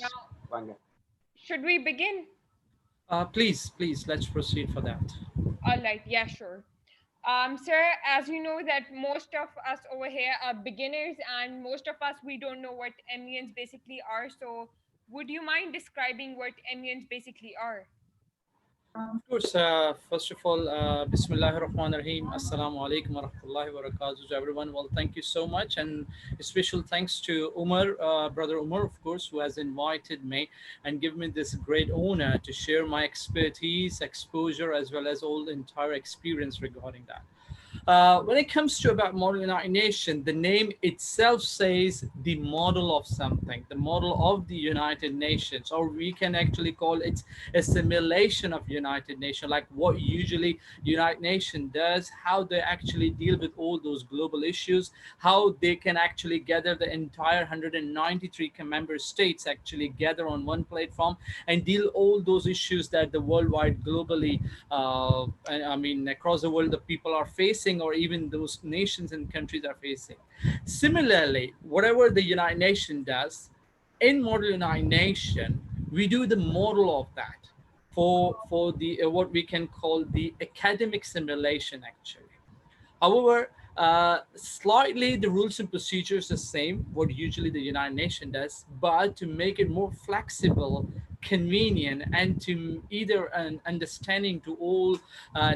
Now, Langah. should we begin? Please, let's proceed for that. All right, yeah, sure. Sir, as you know that most of us over here are beginners and most of us, we don't know what MUNs basically are. So would you mind describing what MUNs basically are? Of course, first of all, Bismillahir Rahmanir Rahim. Assalamu alaikum wa rahmatullahi wa barakatuh to everyone. Well, thank you so much, and a special thanks to Umar, brother Umar, of course, who has invited me and given me this great honor to share my expertise, exposure, as well as all the entire experience regarding that. When it comes to about model United Nation, the name itself says the model of something, the model of the United Nations, or we can actually call it a simulation of United Nation, like what usually United Nation does, how they actually deal with all those global issues, how they can actually gather the entire 193 member states actually gather on one platform and deal all those issues that the worldwide globally I mean across the world the people are facing, or even those nations and countries are facing. Similarly, whatever the United Nations does, in model United Nation, we do the model of that for the what we can call the academic simulation actually. However, slightly the rules and procedures the same, what usually the United Nations does, but to make it more flexible, convenient, and to either an understanding to all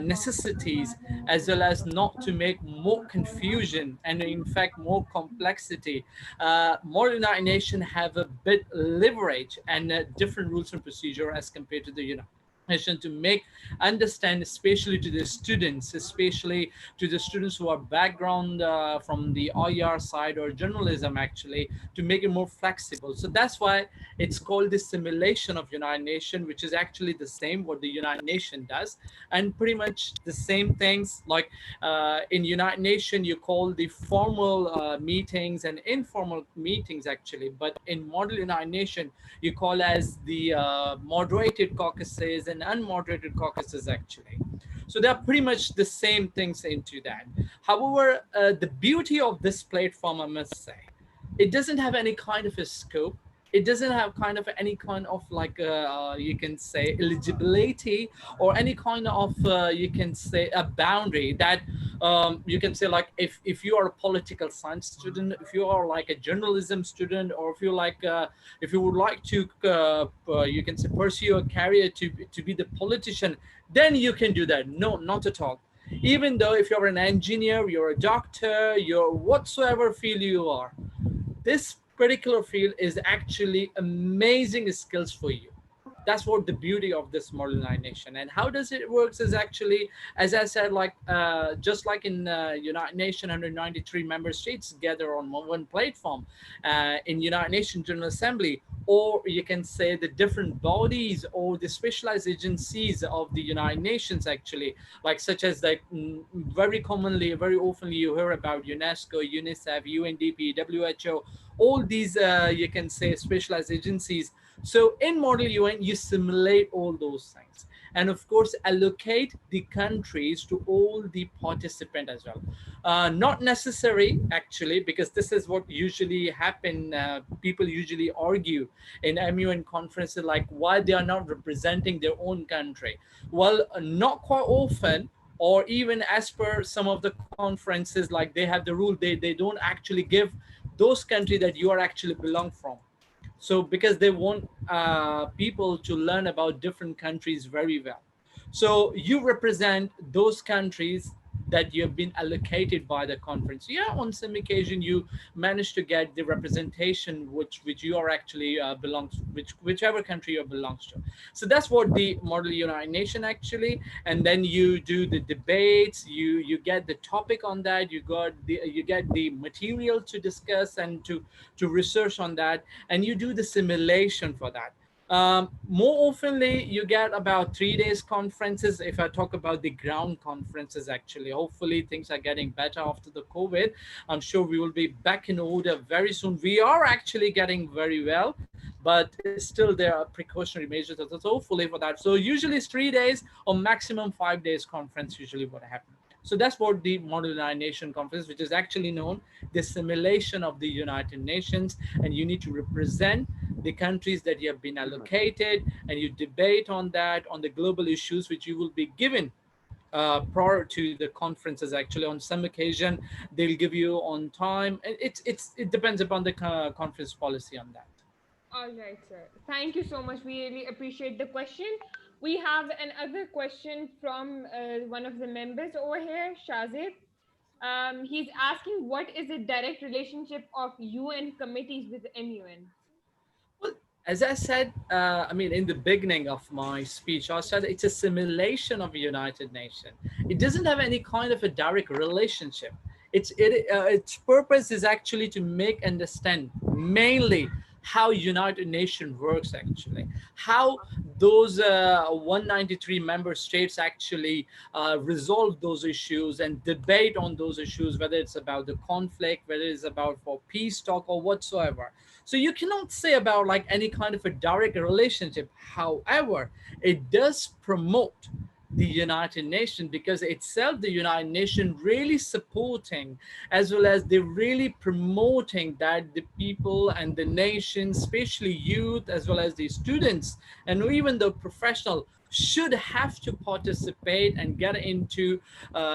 necessities, as well as not to make more confusion and in fact more complexity. More United Nations have a bit leverage and different rules and procedure as compared to the United to make understand, especially to the students, especially to the students who are background from the IR side or journalism actually, to make it more flexible. So that's why it's called the simulation of United Nations, which is actually the same what the United Nations does, and pretty much the same things like in United Nations you call the formal meetings and informal meetings actually, but in model United Nations you call as the moderated caucuses and unmoderated caucuses actually. So they're pretty much the same things into that. However, the beauty of this platform, I must say, it doesn't have any kind of a scope. It doesn't have kind of any kind of like you can say eligibility, or any kind of you can say a boundary that you can say like if you are a political science student, if you are like a journalism student, or if you like if you would like to you can say pursue a career to be the politician, then you can do that. No, not at all. Even though if you're an engineer, you're a doctor, you're whatsoever field you are, this particular field is actually amazing skills for you. That's what the beauty of this modernization. And how does it works is actually, as I said, like just like in United Nations 193 member states gather on one platform, in United Nations General Assembly, or you can say the different bodies or the specialized agencies of the United Nations actually, like such as like very commonly, very often you hear about UNESCO, UNICEF, UNDP, WHO, all these you can say specialized agencies. So in model UN you simulate all those things, and of course allocate the countries to all the participant as well. Not necessary actually, because this is what usually happen. People usually argue in MUN conferences like why they are not representing their own country. Well, not quite often, or even as per some of the conferences, like they have the rule, they don't actually give those countries that you are actually belong from. So because they want people to learn about different countries very well, so you represent those countries that you have been allocated by the conference. Yeah, on some occasion you manage to get the representation which you are actually belongs, whichever country you belongs to. So that's what the model United Nation actually. And then you do the debates, you get the topic on that, you get the material to discuss and to research on that, and you do the simulation for that. More oftenly, you get about 3 days conferences. If I talk about the ground conferences, actually, hopefully things are getting better after the COVID. I'm sure we will be back in order very soon. We are actually getting very well, but still there are precautionary measures. So hopefully for that. So usually it's 3 days or maximum 5 days conference. Usually what happens. So that's what the Model United Nations Conference, which is actually known the simulation of the United Nations, and you need to represent the countries that you have been allocated, and you debate on that, on the global issues which you will be given prior to the conferences. Actually, on some occasion they'll give you on time, and it depends upon the conference policy on that. All right, sir. Thank you so much. We really appreciate the question. We have another question from one of the members over here, Shazib. He's asking, what is the direct relationship of UN committees with MUN? Well, as I said, I mean, in the beginning of my speech, I said it's a simulation of a United Nation. It doesn't have any kind of a direct relationship. Its purpose is actually to make understand mainly how United Nations works, actually, how those 193 member states actually resolve those issues and debate on those issues, whether it's about the conflict, whether it's about for peace talk or whatsoever. So you cannot say about like any kind of a direct relationship. However, it does promote the United Nations, because itself the United Nations really supporting, as well as they're really promoting that the people and the nation, especially youth as well as the students and even the professional, should have to participate and get into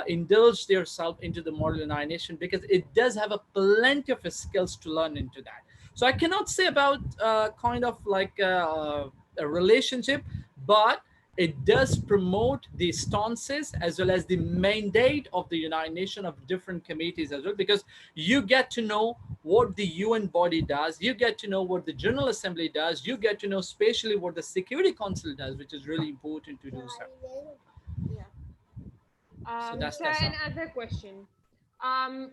indulge themselves into the Model United Nation, because it does have a plenty of skills to learn into that. So I cannot say about kind of like a relationship, but it does promote the stances as well as the mandate of the United Nations of different committees as well, because you get to know what the UN body does, you get to know what the General Assembly does, you get to know especially what the Security Council does, which is really important to do so. Yeah. So Sir, that's how. another question.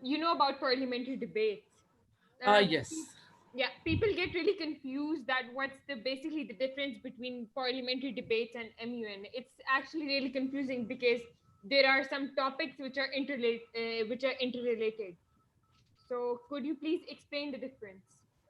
You know about parliamentary debates. Yes. Yeah, people get really confused that what's the basically the difference between parliamentary debates and MUN. It's actually really confusing because there are some topics which are interrelated. So could you please explain the difference?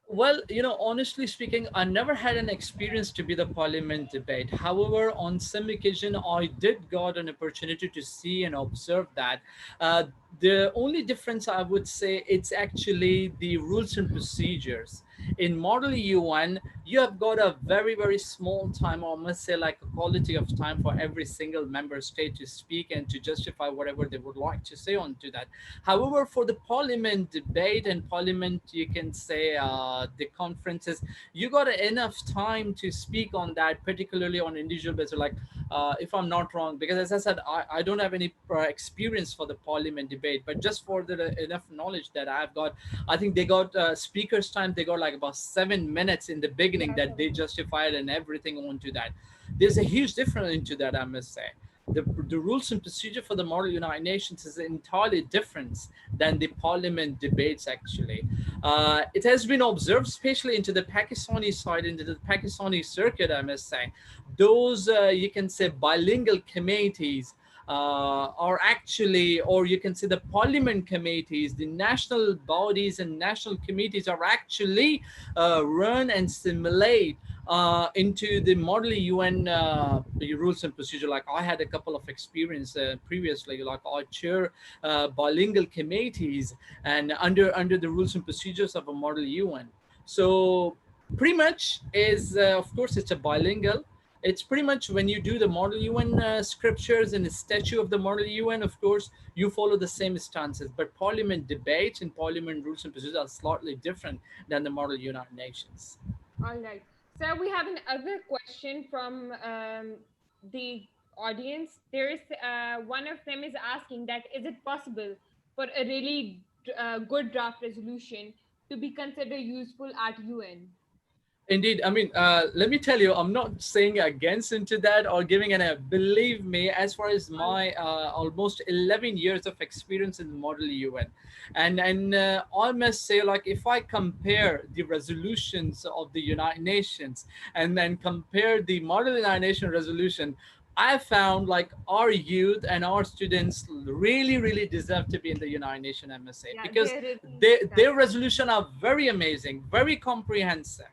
Well, honestly speaking, I never had an experience to be the parliament debate. However, on some occasion, I did got an opportunity to see and observe that. Uh, the only difference I would say it's actually the rules and procedures. In Model UN, you have got a very, very small time, or I must say like a quality of time for every single member state to speak and to justify whatever they would like to say onto that. However, for the parliament debate and parliament, you can say the conferences, you got enough time to speak on that, particularly on individual basis. Like, if I'm not wrong, because as I said, I don't have any experience for the parliament debate, but just for the enough knowledge that I've got, I think they got speakers time. They got like about 7 minutes in the beginning Yeah, that they 7 minutes. justified and everything onto that. There's a huge difference into that, I must say. The rules and procedure for the Model United Nations is entirely different than the parliament debates, actually. It has been observed, especially into the Pakistani side, into the Pakistani circuit, I must say. Those, you can say, bilingual committees are actually, or you can say the parliament committees, the national bodies and national committees are actually run and simulate into the Model UN rules and procedure. Like I had a couple of experience previously, like I chair bilingual committees and under the rules and procedures of a Model UN. So pretty much is, of course, it's a bilingual. It's pretty much when you do the Model UN scriptures and the statute of the Model UN, of course, you follow the same stances. But parliament debates and parliament rules and procedures are slightly different than the Model United Nations. All right. So we have another question from the audience. There is one of them is asking that is it possible for a really good draft resolution to be considered useful at UN? Indeed, I mean, let me tell you, I'm not saying against into that or giving an. Believe me, as far as All my almost 11 years of experience in the Model UN, and I must say, like, if I compare the resolutions of the United Nations and then compare the Model United Nations resolution, I found like our youth and our students really, really deserve to be in the United Nations, I must say, yeah, because there is their resolution are very amazing, very comprehensive,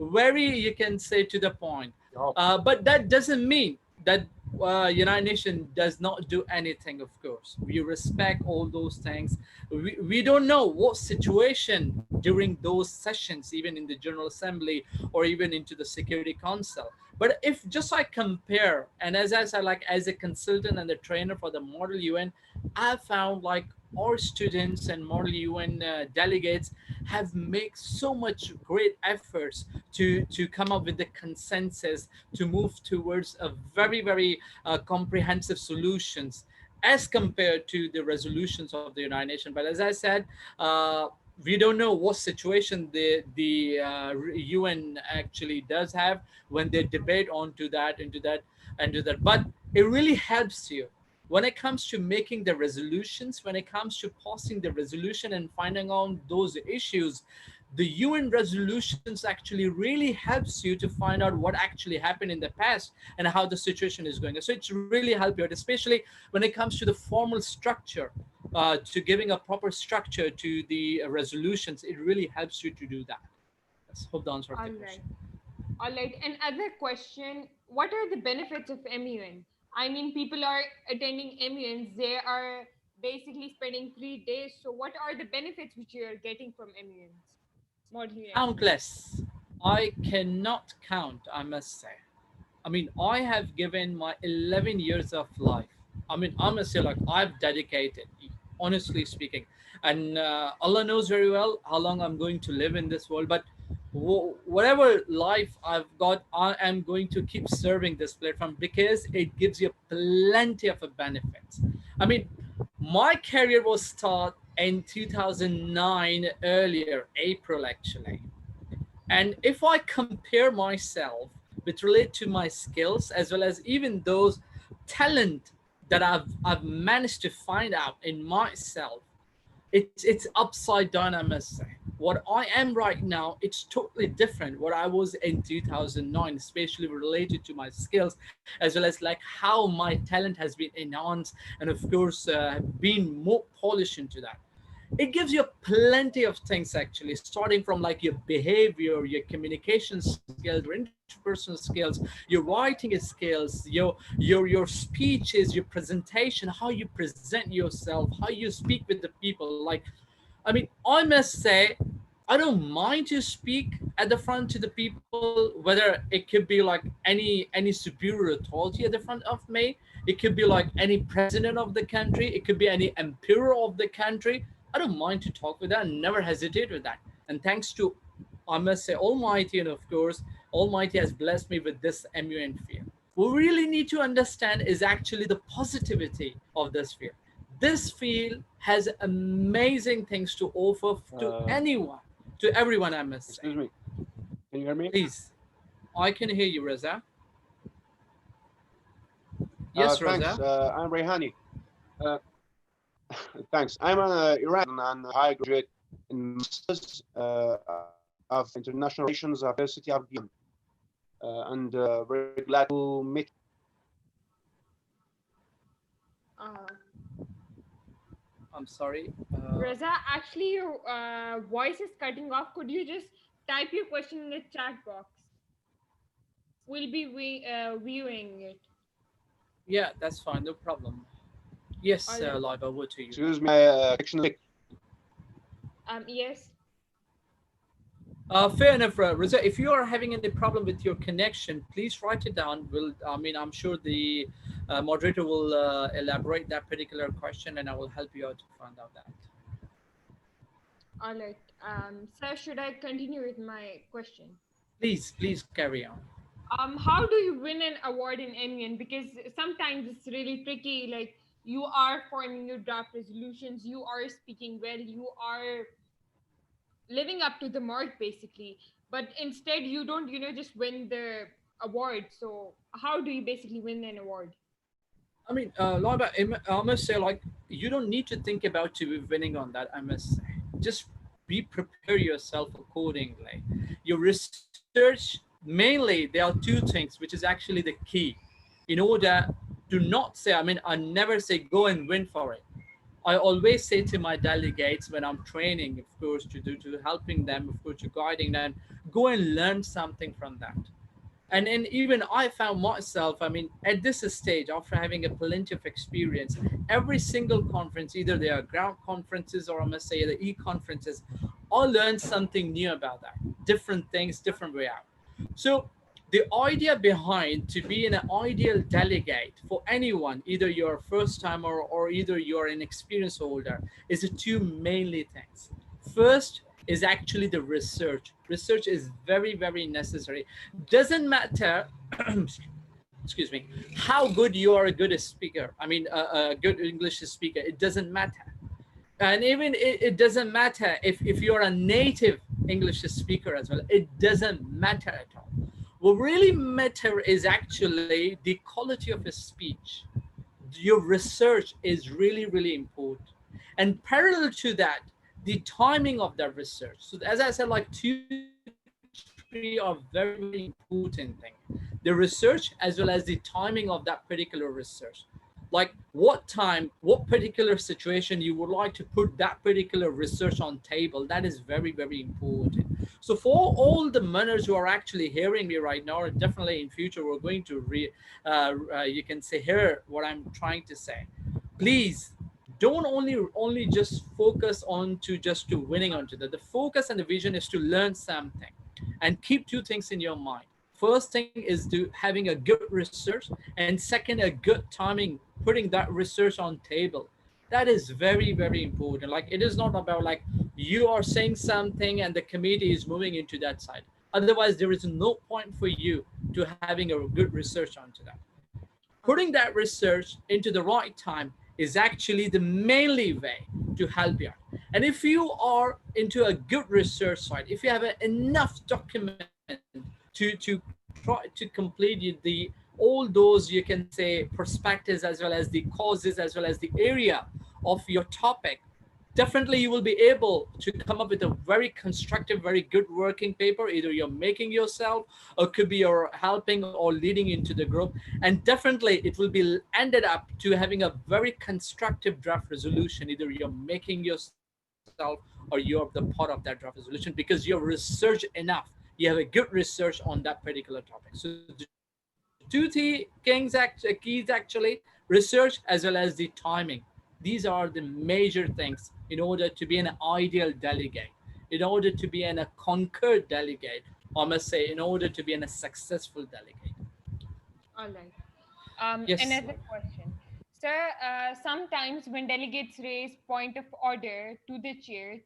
very, you can say, to the point. But that doesn't mean that United Nations does not do anything, of course. We respect all those things. We don't know what situation during those sessions, even in the General Assembly or even into the Security Council. But if just I compare, and as I said, like as a consultant and a trainer for the Model UN, I found like our students and Model UN delegates have made so much great efforts to come up with the consensus to move towards a very comprehensive solutions as compared to the resolutions of the United Nations. But as I said, we don't know what situation the UN actually does have when they debate onto that, into that, and to that. But it really helps you when it comes to making the resolutions, when it comes to passing the resolution and finding out those issues. The UN resolutions actually really helps you to find out what actually happened in the past and how the situation is going. So it's really help you out, especially when it comes to the formal structure, to giving a proper structure to the resolutions. It really helps you to do that. Let's hope the answer of the All question. right. All right. Another question: what are the benefits of MUN? I mean, people are attending MUNs. They are basically spending 3 days. So, what are the benefits which you are getting from MUNs? Model UNs. Countless. I cannot count, I must say. I mean, I have given my 11 years of life. I mean, I must say, like, I've dedicated, honestly speaking. And Allah knows very well how long I'm going to live in this world. But whatever life I've got, I am going to keep serving this platform because it gives you plenty of benefits. I mean, my career was start in 2009, earlier, April actually. And if I compare myself with relate to my skills as well as even those talent that I've managed to find out in myself, it's upside down, I must say. What I am right now, it's totally different what I was in 2009, especially related to my skills as well as like how my talent has been enhanced and of course being more polished into that. It gives you plenty of things actually, starting from like your behavior, your communication skills, your interpersonal skills, your writing skills, your speeches, your presentation, how you present yourself, how you speak with the people. Like, I mean, I must say, I don't mind to speak at the front to the people, whether it could be like any superior authority at the front of me. It could be like any president of the country. It could be any emperor of the country. I don't mind to talk with that and never hesitate with that. And thanks to, I must say, Almighty, and of course, Almighty has blessed me with this MUN field. What we really need to understand is actually the positivity of this field. This field has amazing things to offer to anyone, to everyone, I must say. Excuse me. Can you hear me? Please, I can hear you, Raza. Yes, Thanks. Raza. I'm Rehani. Uh, thanks. I'm an Iranian and I graduate in Masters of International Relations at the University of Guyana. And very glad to meet. Uh, I'm sorry. Raza, actually, your voice is cutting off. Could you just type your question in the chat box? We'll be viewing it. Yeah, that's fine. No problem. Yes, All right. Live, over to you. Excuse me, connection. Yes. Fair enough, Raza. If you are having any problem with your connection, please write it down. I mean, I'm sure the moderator will elaborate that particular question, and I will help you out to find out that. All right. Sir, should I continue with my question? Please carry on. How do you win an award in MUN? Because sometimes it's really tricky. Like, you are forming your draft resolutions, you are speaking well, you are living up to the mark basically, but instead you don't, just win the award. So how do you basically win an award? I mean, Laiba, I must say, like, you don't need to think about to be winning on that. I must say, just be prepare yourself accordingly. Your research, mainly, there are two things, which is actually the key. In order, do not say. I mean, I never say go and win for it. I always say to my delegates when I'm training, of course, to helping them, of course, to guiding them, go and learn something from that. And even I found myself, I mean, at this stage, after having a plenty of experience, every single conference, either they are ground conferences or I must say the e-conferences, I learned something new about that, different things, different way out. So the idea behind to be an ideal delegate for anyone, either you're a first timer or either you're an experience holder, is the two mainly things. First is actually the research. Research is very, very necessary. Doesn't matter, excuse me, how good you are a good speaker. I mean, a good English speaker. It doesn't matter. And even it doesn't matter if you're a native English speaker as well. It doesn't matter at all. What really matter is actually the quality of a speech. Your research is really, really important. And parallel to that, the timing of that research. So as I said, like 2, 3 are very, very important thing. The research as well as the timing of that particular research. Like what time, what particular situation you would like to put that particular research on table. That is very, very important. So for all the manners who are actually hearing me right now, or definitely in future, we're going to you can say hear what I'm trying to say. Please don't only just focus on to just to winning onto that. The focus and the vision is to learn something, and keep two things in your mind. First thing is to having a good research, and second, a good timing, putting that research on table. That is very, very important. Like it is not about like you are saying something and the committee is moving into that side. Otherwise, there is no point for you to having a good research onto that. Putting that research into the right time is actually the mainly way to help you out. And if you are into a good research side, if you have enough document to try to complete the all those, you can say, perspectives as well as the causes as well as the area of your topic, definitely you will be able to come up with a very constructive, very good working paper. Either you're making yourself, or could be you're helping or leading into the group. And definitely it will be ended up to having a very constructive draft resolution. Either you're making yourself or you're the part of that draft resolution, because you've researched enough. You have a good research on that particular topic. So the two keys actually, research as well as the timing. These are the major things in order to be an ideal delegate, in order to be a conquered delegate, or I must say, in order to be a successful delegate. All right. Yes. Another question. Sir, sometimes when delegates raise point of order to the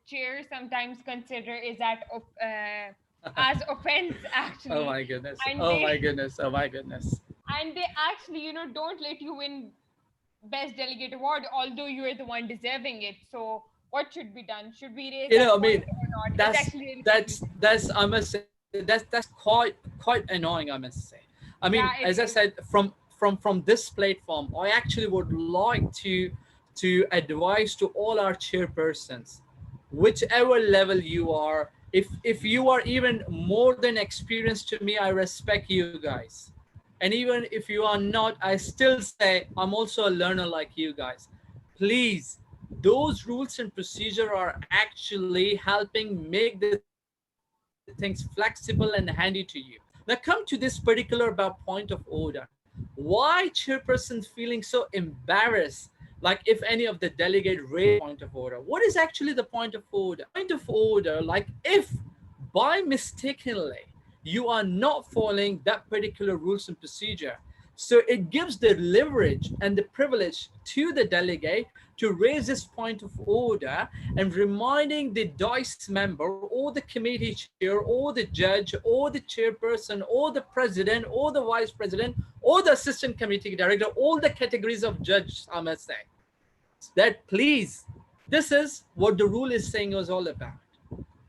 chair sometimes consider is that as offense Oh actually, my goodness. and Oh my they goodness. Oh my goodness. actually don't let you win best delegate award, although you are the one deserving it. So what should be done? Should we raise I that mean, point or not? It's that's actually really that's confusing. that's I must say that's quite annoying, I must say. I mean, Yeah, as it I is. said, from this platform, I actually would like to advise to all our chairpersons, whichever level you are, if you are even more than experienced to me, I respect you guys. And even if you are not, I still say I'm also a learner like you guys. Please, those rules and procedure are actually helping make the things flexible and handy to you. Now come to this particular about point of order. Why chairperson feeling so embarrassed? Like if any of the delegate raise point of order, what is actually the point of order? Point of order, like if by mistakenly you are not following that particular rules and procedure, so it gives the leverage and the privilege to the delegate to raise this point of order, and reminding the dice member or the committee chair or the judge or the chairperson or the president or the vice president or the assistant committee director, all the categories of judges, I must say, that please, this is what the rule is saying was all about.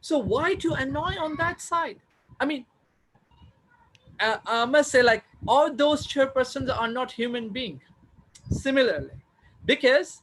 So why to annoy on that side? I mean, I must say, like, all those chairpersons are not human beings. Similarly, because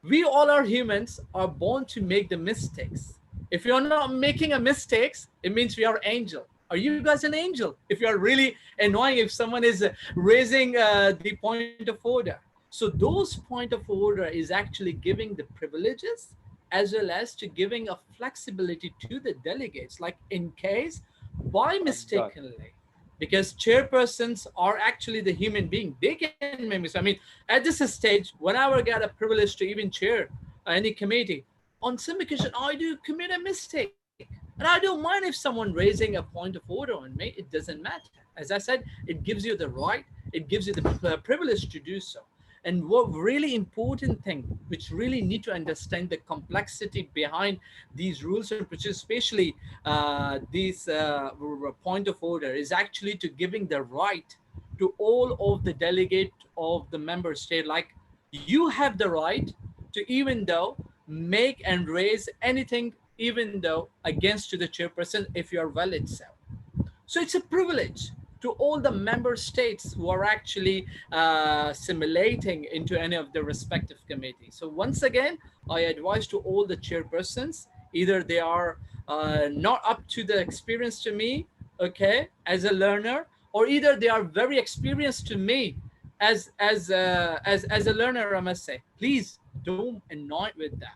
we all are humans, are born to make the mistakes. If you're not making a mistakes, it means we are angel. Are you guys an angel? If you are really annoying, if someone is raising the point of order. So those point of order is actually giving the privileges as well as to giving a flexibility to the delegates. Like in case by Got mistakenly, because chairpersons are actually the human being. They can make mistakes. I mean, at this stage, whenever I get a privilege to even chair any committee, on some occasion I do commit a mistake. And I don't mind if someone raising a point of order on me. It doesn't matter. As I said, it gives you the right, it gives you the privilege to do so. And what really important thing, which really need to understand the complexity behind these rules and procedures, especially these point of order, is actually to giving the right to all of the delegate of the member state. Like, you have the right to, even though, make and raise anything, even though against to the chairperson, if you are valid so. So it's a privilege to all the member states who are actually simulating into any of the respective committees. So once again, I advise to all the chairpersons, either they are not up to the experience to me, okay, as a learner, or either they are very experienced to me as a learner, I must say, please don't annoy with that.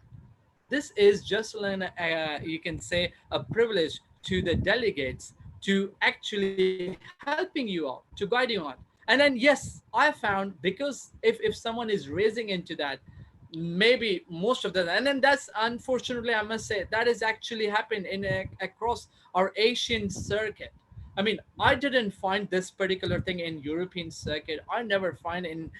This is just you can say a privilege to the delegates to actually helping you out, to guiding you on. And then yes, I found, because if someone is raising into that, maybe most of them, and then that's, unfortunately I must say, that is actually happened in across our Asian circuit. I mean, I didn't find this particular thing in European circuit. I never find in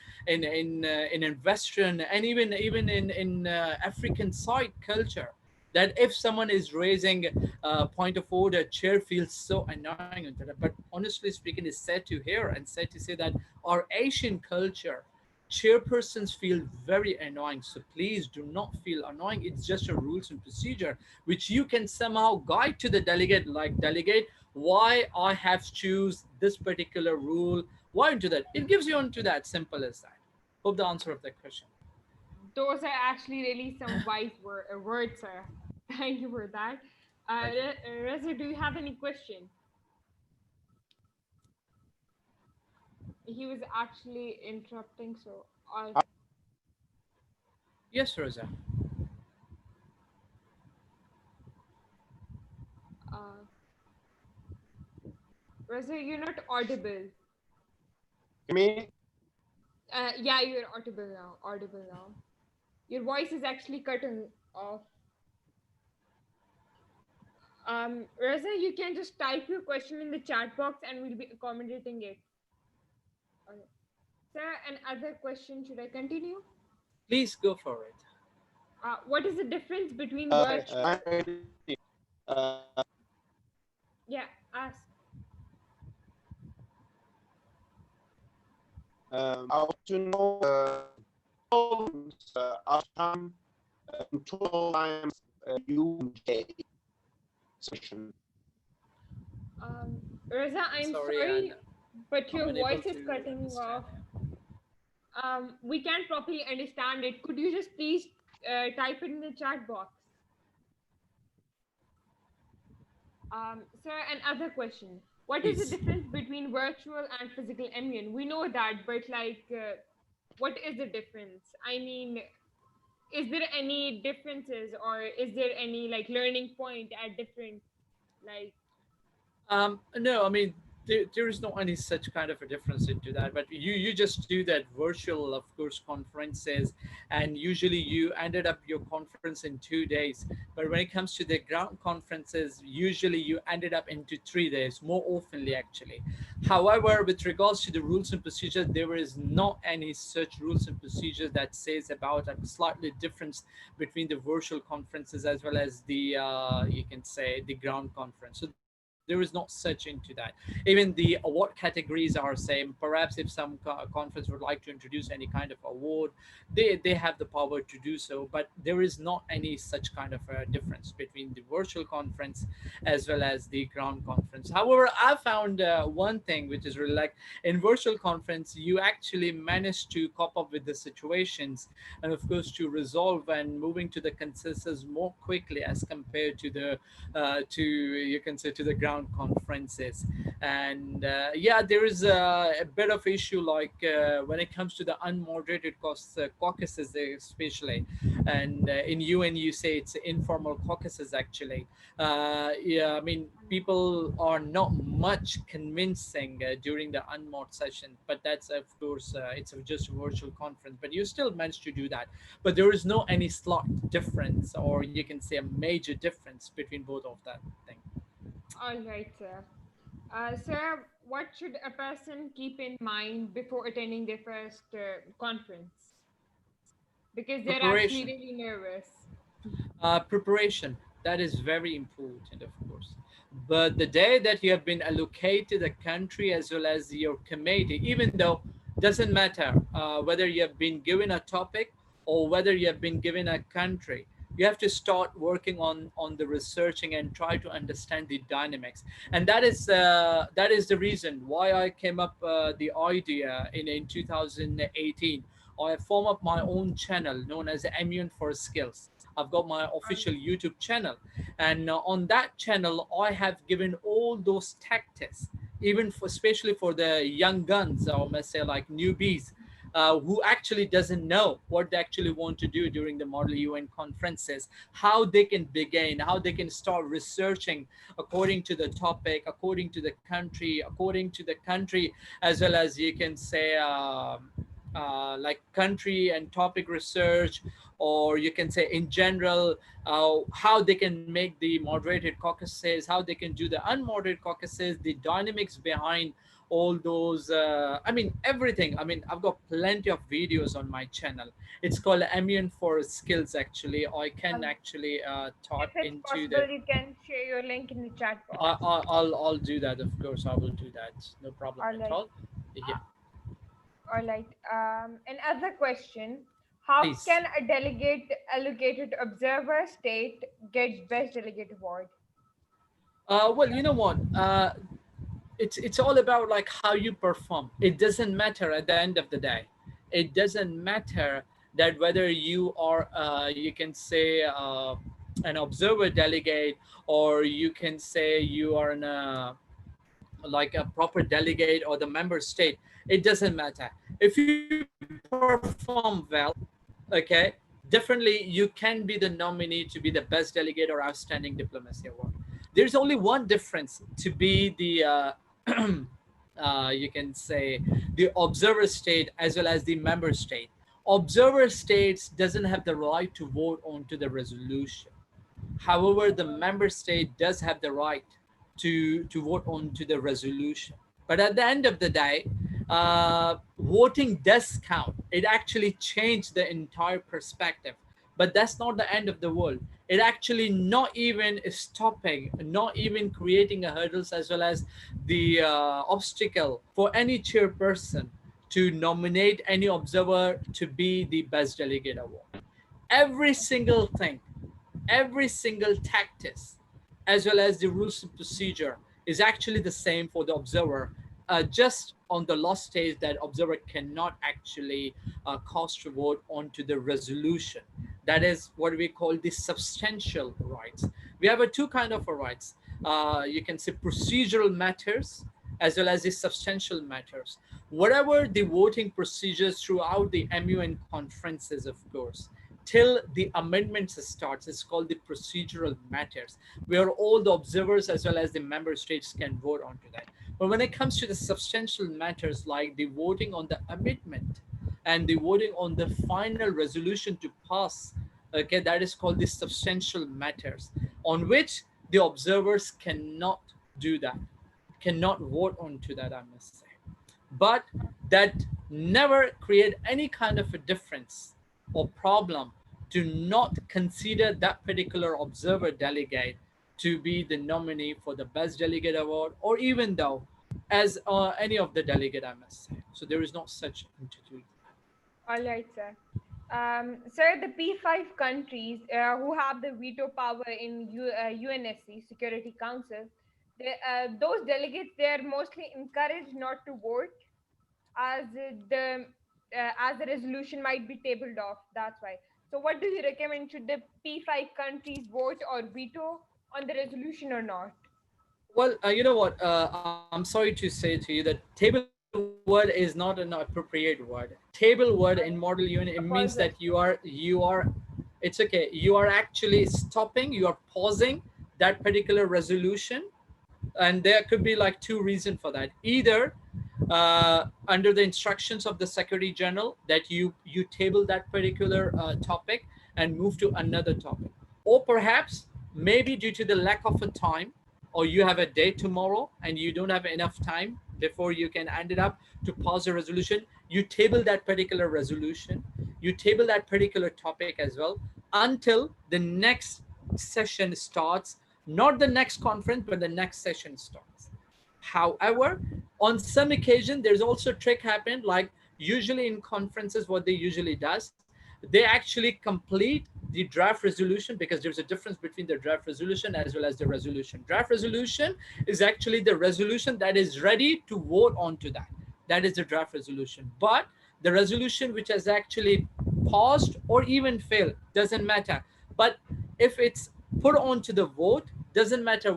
Western, and even in African side culture, that if someone is raising a point of order, chair feels so annoying into that. But honestly speaking, it's sad to hear and sad to say that our Asian culture, chairpersons feel very annoying. So please do not feel annoying. It's just a rules and procedure which you can somehow guide to the delegate, like, delegate, why I have to choose this particular rule, why into that. It gives you onto that, simple as that. Hope the answer of that question. Those are actually really some wise words, sir. Thank you for that. Thank you. Reza, do you have any question? He was actually interrupting, so I'll. Yes, Rosa. Uh, Reza, you're not audible. Hear me? Yeah, you're audible now. Audible now. Your voice is actually cutting off. Reza, you can just type your question in the chat box and we'll be accommodating it. Okay. Sir, another question. Should I continue? Please go for it. What is the difference between virtual? I'm ready. Uh, Yeah, ask. I want to know outcome in total time UJ session. Reza, I'm Sorry, and sorry, but I'm your unable voice is to cutting understand off. him. We can't properly understand it. Could you just please type it in the chat box? Sir, another question. What is the Please. difference between virtual and physical MUN? We know that, but like, what is the difference? I mean, is there any differences, or is there any like learning point at different, like, No, I mean, there is no any such kind of a difference into that. But you just do that virtual, of course, conferences, and usually you ended up your conference in 2 days. But when it comes to the ground conferences, usually you ended up into 3 days, more oftenly actually. However, with regards to the rules and procedures, there is not any such rules and procedures that says about a slightly difference between the virtual conferences as well as the you can say the ground conference. So there is not such into that. Even the award categories are same. Perhaps if some conference would like to introduce any kind of award, they have the power to do so. But there is not any such kind of a difference between the virtual conference as well as the ground conference. However, I found one thing which is really like, in virtual conference, you actually manage to cope up with the situations, and of course to resolve and moving to the consensus more quickly as compared to the to, you can say, to the ground round conferences. And yeah, there is a bit of issue like when it comes to the unmoderated caucuses especially, and in UN you say it's informal caucuses actually. Yeah, I mean, people are not much convincing during the unmod session, but that's of course it's just a virtual conference, but you still manage to do that. But there is no any slot difference, or you can say a major difference between both of that thing. All right, sir. Sir, what should a person keep in mind before attending their first conference? Because they're actually Preparation. really nervous. Preparation, that is very important, of course. But the day that you have been allocated a country as well as your committee, even though doesn't matter whether you have been given a topic or whether you have been given a country, you have to start working on the researching and try to understand the dynamics. And that is the reason why I came up the idea in 2018. I form up my own channel known as Immune for Skills. I've got my All official YouTube channel, and on that channel, I have given all those tactics, even for, especially for the young guns, or must say like newbies, who actually doesn't know what they actually want to do during the Model UN conferences, how they can begin, how they can start researching according to the topic, according to the country, as well as you can say. Like country and topic research, or you can say in general how they can make the moderated caucuses, how they can do the unmoderated caucuses, the dynamics behind all those. I mean everything. I mean I've got plenty of videos on my channel. It's called Immune for Skills. Actually, I can right. actually If tap it's into the. possible, you can share your link in the chat I, box. I, I'll do that. Of course, I will do that. No problem All at right. all. Yeah, All right. Another question. How please. can a delegate allocated observer state get best delegate award? Well, you know what? It's all about like how you perform. It doesn't matter at the end of the day. It doesn't matter that whether you are you can say an observer delegate, or you can say you are an like a proper delegate or the member state. It doesn't matter. If you perform well, okay, definitely you can be the nominee to be the best delegate or outstanding diplomacy award. There's only one difference to be the you can say the observer state as well as the member state. Observer states doesn't have the right to vote onto the resolution. However, the member state does have the right to vote onto the resolution. But at the end of the day, voting does count. It actually changed the entire perspective. But that's not the end of the world. It actually not even stopping, not even creating a hurdles as well as the obstacle for any chairperson to nominate any observer to be the best delegate award. Every single thing, every single tactics, as well as the rules of procedure, is actually the same for the observer. Just on the last stage, that observer cannot actually cast a vote onto the resolution. That is what we call the substantial rights. We have a two kind of rights. You can say procedural matters as well as the substantial matters. Whatever the voting procedures throughout the MUN conferences, of course, till the amendments starts, it's called the procedural matters, where all the observers as well as the member states can vote onto that. But when it comes to the substantial matters like the voting on the amendment and the voting on the final resolution to pass, okay, that is called the substantial matters, on which the observers cannot do that, cannot vote onto that, I must say. But that never create any kind of a difference or problem to not consider that particular observer delegate to be the nominee for the best delegate award, or even though as any of the delegate, I must say. So there is not such entity. All right, sir. Sir, the P5 countries who have the veto power in UNSC, Security Council, those delegates, they are mostly encouraged not to vote as as the resolution might be tabled off. That's why. So, what do you recommend? Should the P5 countries vote or veto on the resolution or not? Well, you know what? I'm sorry to say to you that table word is not an appropriate word. Table word in model unit, it means that Apologize. it's okay. You are actually stopping, you are pausing that particular resolution, and there could be like two reasons for that. Either under the instructions of the Secretary General that you table that particular topic and move to another topic, or perhaps maybe due to the lack of a time, or you have a day tomorrow and you don't have enough time before you can end it up to pause a resolution, you table that particular resolution, you table that particular topic as well until the next session starts, not the next conference but the next session starts. However, on some occasion, there's also a trick happened. Like usually in conferences, what they usually does, they actually complete the draft resolution, because there's a difference between the draft resolution as well as the resolution. Draft resolution is actually the resolution that is ready to vote on to that. That is the draft resolution. But the resolution which has actually paused or even failed doesn't matter. But if it's put onto the vote, doesn't matter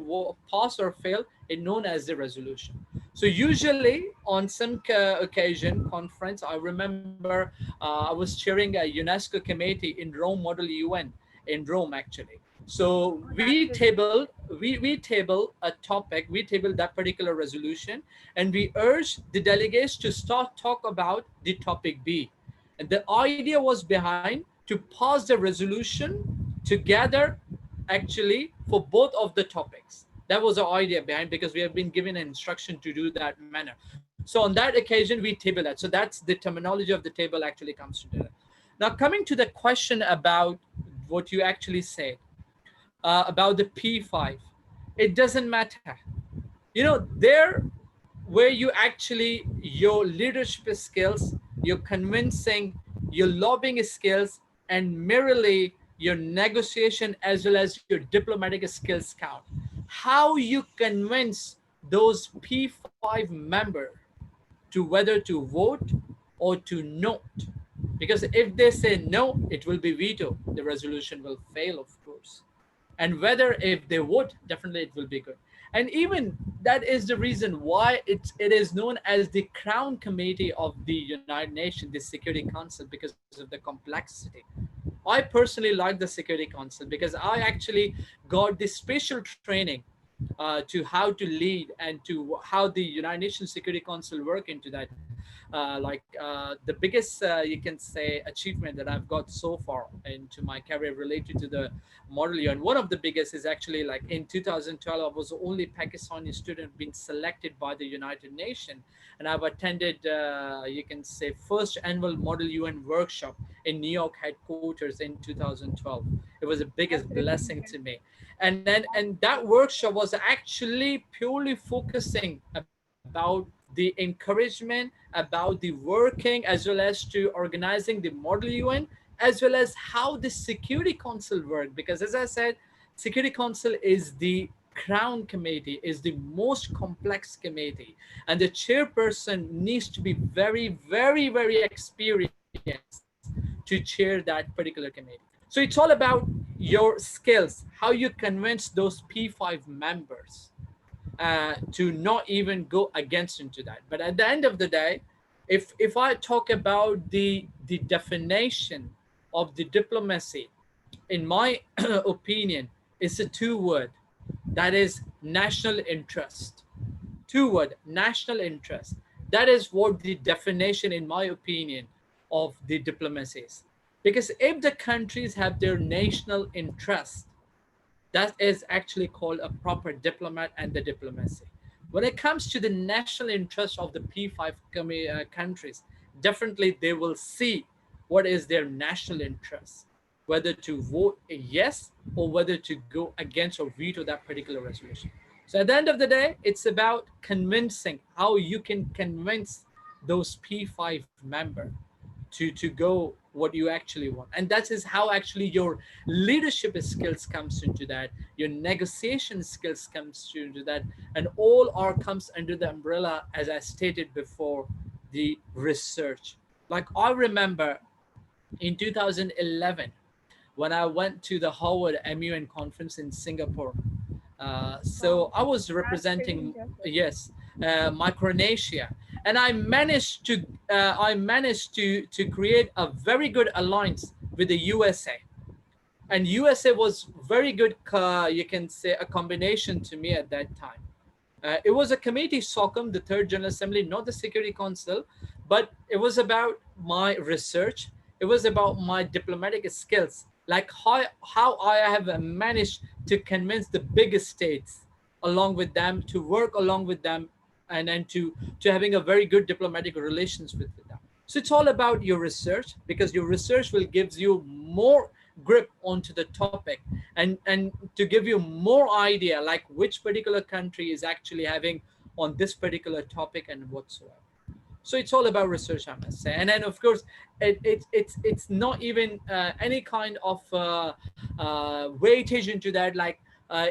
pass or fail, it known as the resolution. So usually on some occasion conference, I remember I was chairing a UNESCO committee in Rome Model UN in Rome actually. So Oh, we that's really table we table a topic, we table that particular resolution, and we urge the delegates to start talk about the topic B. And the idea was behind to pass the resolution together actually for both of the topics. That was the idea behind, because we have been given an instruction to do that manner. So on that occasion, we table that. So that's the terminology of the table actually comes to that. Now coming to the question about what you actually said about the P5, it doesn't matter. You know, there where you actually your leadership skills, your convincing, your lobbying skills, and merely your negotiation as well as your diplomatic skills count. How you convince those P5 member to whether to vote or to not. Because if they say no, it will be veto. The resolution will fail, of course. And whether if they vote, definitely it will be good. And even that is the reason why it is known as the Crown Committee of the United Nations, the Security Council, because of the complexity. I personally like the Security Council because I actually got this special training to how to lead and to how the United Nations Security Council work into that. The biggest, you can say, achievement that I've got so far into my career related to the model year. And one of the biggest is actually like in 2012, I was the only Pakistani student being selected by the United Nations. And I've attended, you can say, first annual Model UN workshop in New York headquarters in 2012. It was the biggest that's really blessing good. to me. And that workshop was actually purely focusing about the encouragement, about the working, as well as to organizing the Model UN, as well as how the Security Council work. Because as I said, Security Council is the crown committee, is the most complex committee, and the chairperson needs to be very, very, very experienced to chair that particular committee. So it's all about your skills, how you convince those P5 members to not even go against into that. But at the end of the day, if I talk about the definition of the diplomacy, in my opinion, it's a two word, that is national interest. Two word, national interest. That is what the definition, in my opinion, of the diplomacy is. Because if the countries have their national interest, that is actually called a proper diplomat and the diplomacy. When it comes to the national interest of the P5 countries, definitely they will see what is their national interest, whether to vote a yes or whether to go against or veto that particular resolution. So at the end of the day, it's about convincing, how you can convince those P5 member to go what you actually want. And that is how actually your leadership skills comes into that, your negotiation skills comes into that, and all are comes under the umbrella, as I stated before, the research. Like I remember in 2011 when I went to the Harvard MUN conference in Singapore, So Wow, I was that's pretty representing, impressive. yes, Micronesia, and I managed to create a very good alliance with the USA. And USA was very good, you can say, a combination to me at that time. It was a committee, SOCOM, the Third General Assembly, not the Security Council, but it was about my research. It was about my diplomatic skills, like how I have managed to convince the biggest states along with them, to work along with them, and to having a very good diplomatic relations with them. So it's all about your research, because your research will gives you more grip onto the topic, and to give you more idea like which particular country is actually having on this particular topic and whatsoever. So it's all about research, I must say. And then of course it's not even any kind of weightage into that, like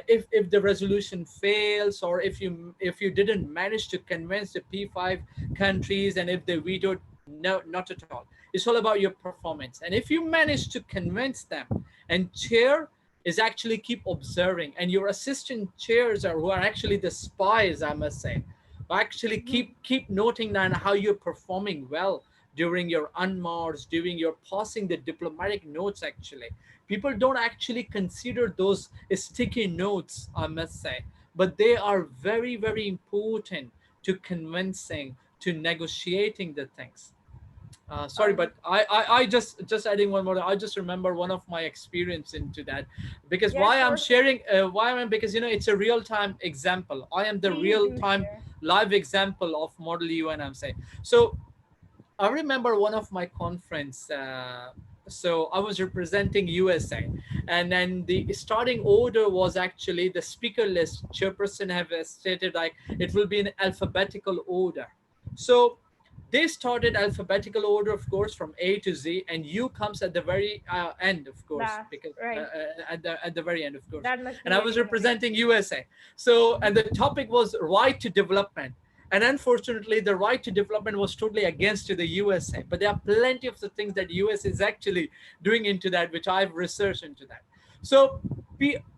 if the resolution fails, or if you didn't manage to convince the P5 countries, and if they vetoed, no, not at all. It's all about your performance. And if you manage to convince them, and chair is actually keep observing, and your assistant chairs are who are actually the spies, I must say, actually Mhm. keep noting down how you're performing well during your unmarks, during your passing the diplomatic notes. Actually, people don't actually consider those sticky notes, I must say, but they are very very important to convincing, to negotiating the things. Sorry, Um, but I just adding one more. I just remember one of my experience into that, because yeah, why I'm sure. sharing, why I'm, because it's a real time example. I am the Please real do time share. live example of Model UN. I'm saying. So I remember one of my conference. So I was representing USA, and then the starting order was actually the speaker list. Chairperson have stated like it will be in alphabetical order. So they started alphabetical order, of course, from A to Z, and U comes at the very end, of course, Last, because right. at the very end, of course. That must be And I was very annoying. representing USA. So, and the topic was right to development. And unfortunately, the right to development was totally against to the USA. But there are plenty of the things that US is actually doing into that, which I've researched into that. So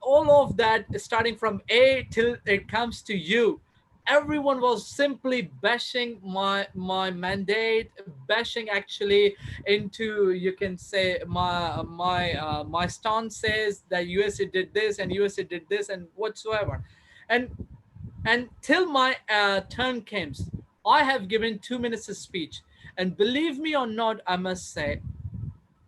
all of that, starting from A till it comes to U, everyone was simply bashing my mandate, bashing actually into, you can say, my stances that USA did this and USA did this and whatsoever. And and till my turn comes, I have given 2 minutes of speech, and believe me or not, I must say,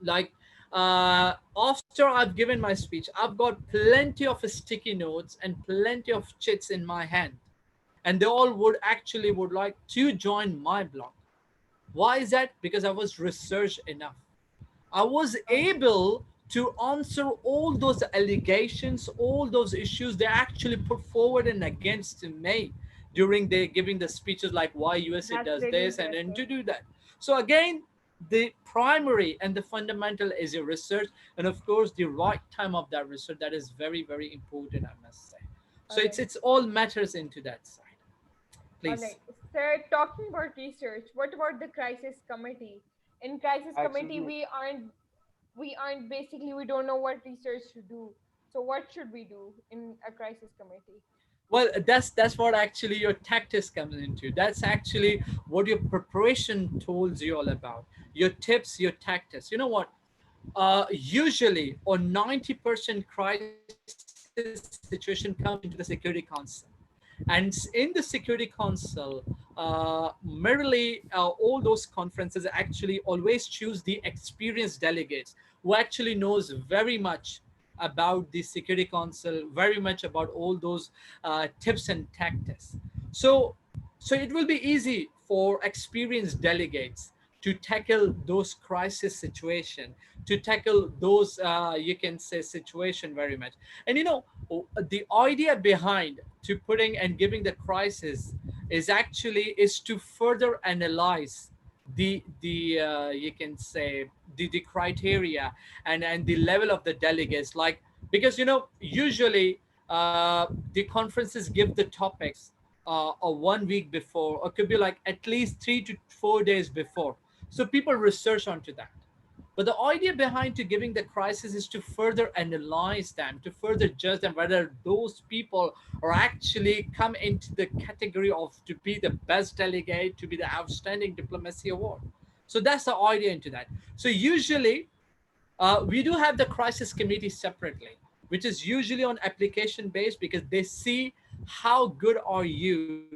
like after I've given my speech, I've got plenty of sticky notes and plenty of chits in my hand, and they all would like to join my blog. Why is that? Because I was researched enough. I was Um, able to answer all those allegations, all those issues they actually put forward and against me during the giving the speeches, like why USA that's does really this and impressive. to do that. So again, the primary and the fundamental is your research, and of course the right time of that research, that is very very important, I must say. So All right. it's all matters into that side. All Please. right. Sir, talking about research, what about the crisis committee? In crisis committee, Absolutely. we aren't basically, we don't know what research to do. So what should we do in a crisis committee? Well, that's what actually your tactics comes into. That's actually what your preparation tells you all about. Your tips, your tactics. You know what? Usually, or 90% crisis situation comes into the Security Council. And in the Security Council, merely all those conferences actually always choose the experienced delegates who actually knows very much about the Security Council, very much about all those tips and tactics. So, so it will be easy for experienced delegates to tackle those crisis situation, to tackle those you can say situation very much. And the idea behind to putting and giving the crisis is to further analyze the you can say the criteria and the level of the delegates, like, because usually the conferences give the topics a 1 week before, or could be like at least 3 to 4 days before, so people research onto that. But the idea behind to giving the crisis is to further analyze them, to further judge them whether those people are actually come into the category of to be the best delegate, to be the outstanding diplomacy award. So that's the idea into that. So usually we do have the crisis committee separately, which is usually on application based, because they see how good are you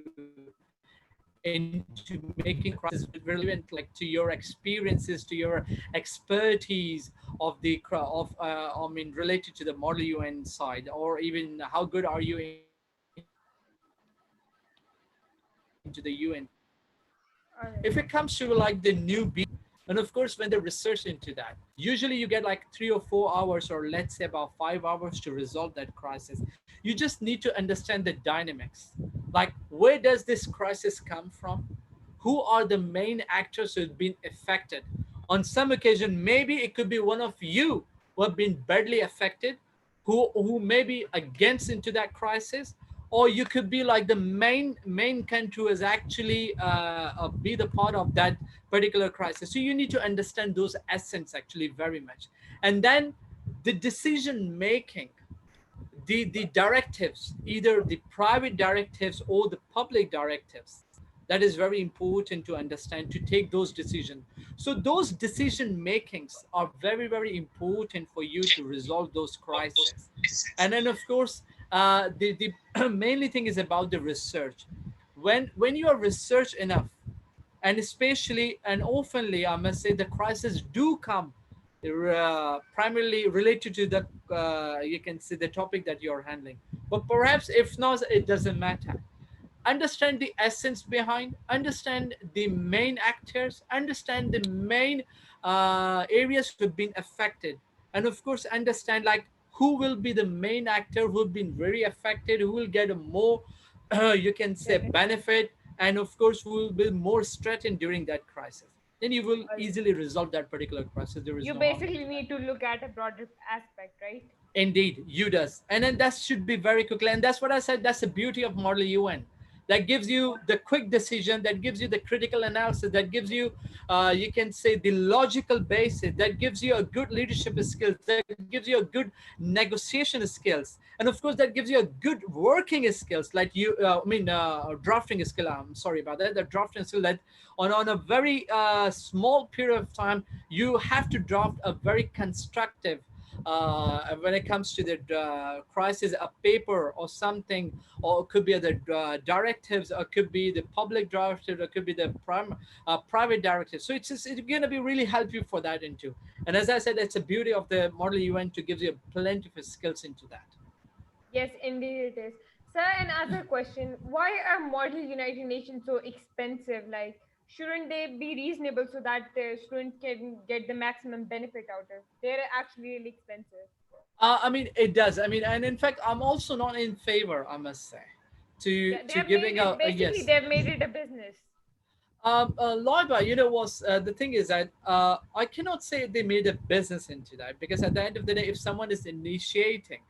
into making a crisis relevant, like to your experiences, to your expertise of I mean, related to the model UN side, or even how good are you into the UN crisis. If it comes to like the newbie, and of course when they research into that, usually you get like 3 or 4 hours, or let's say about 5 hours to resolve that crisis. You just need to understand the dynamics. Like, where does this crisis come from? Who are the main actors who've been affected? On some occasion, maybe it could be one of you who have been badly affected, who may be against into that crisis, or you could be like the main country who is actually be the part of that particular crisis. So you need to understand those essence actually very much. And then the decision making, the directives, either the private directives or the public directives, that is very important to understand, to take those decisions. So those decision makings are very, very important for you to resolve those crises. And then of course, the mainly thing is about the research. When you are research enough, and especially and oftenly, I must say, the crises do come primarily related to the you can see the topic that you're handling. But perhaps if not, it doesn't matter. Understand the essence behind, understand the main actors, understand the main areas who've been affected, and of course understand like who will be the main actor who've been very affected, who will get a more you can say Benefit. benefit, and of course who will be more strengthened during that crisis. Then you will Alright. easily resolve that particular crisis. There is You no harm into basically that. need to look at a broader aspect, right? Indeed, you does. And then that should be very quickly. And that's what I said. That's the beauty of Model UN. That gives you the quick decision, that gives you the critical analysis, that gives you, you can say, the logical basis, that gives you a good leadership skills, that gives you a good negotiation skills. And of course, that gives you a good working skills, like drafting skill. I'm sorry about that. The drafting skill that on a very small period of time, you have to draft a very constructive when it comes to the crisis, a paper or something, or it could be the directives, or it could be the public directive, or it could be the private directive. So it's going to be really help you for that into. And as I said, it's a beauty of the Model UN to give you plenty of skills into that. Yes, indeed it is. Sir, another question. Why are model United Nations so expensive? Like, shouldn't they be reasonable so that the students can get the maximum benefit out of? They're actually really expensive. I mean, it does. I mean, and in fact, I'm also not in favor, I must say, to Yeah, they to have made giving it a basically yes. they've made it a business. Loiba, was the thing is that I cannot say they made a business into that, because at the end of the day, if someone is initiating,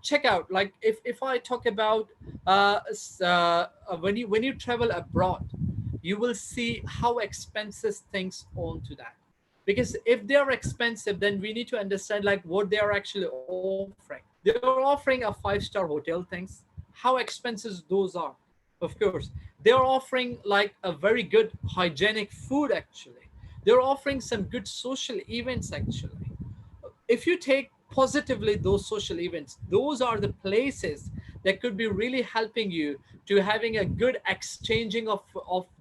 check out, like if I talk about when you travel abroad, you will see how expensive things onto that. Because if they are expensive, then we need to understand like what they are actually offering. They're offering a 5-star hotel things. How expensive those are, of course. They're offering like a very good hygienic food actually. They're offering some good social events actually. If you take positively those social events, those are the places that could be really helping you to having a good exchanging of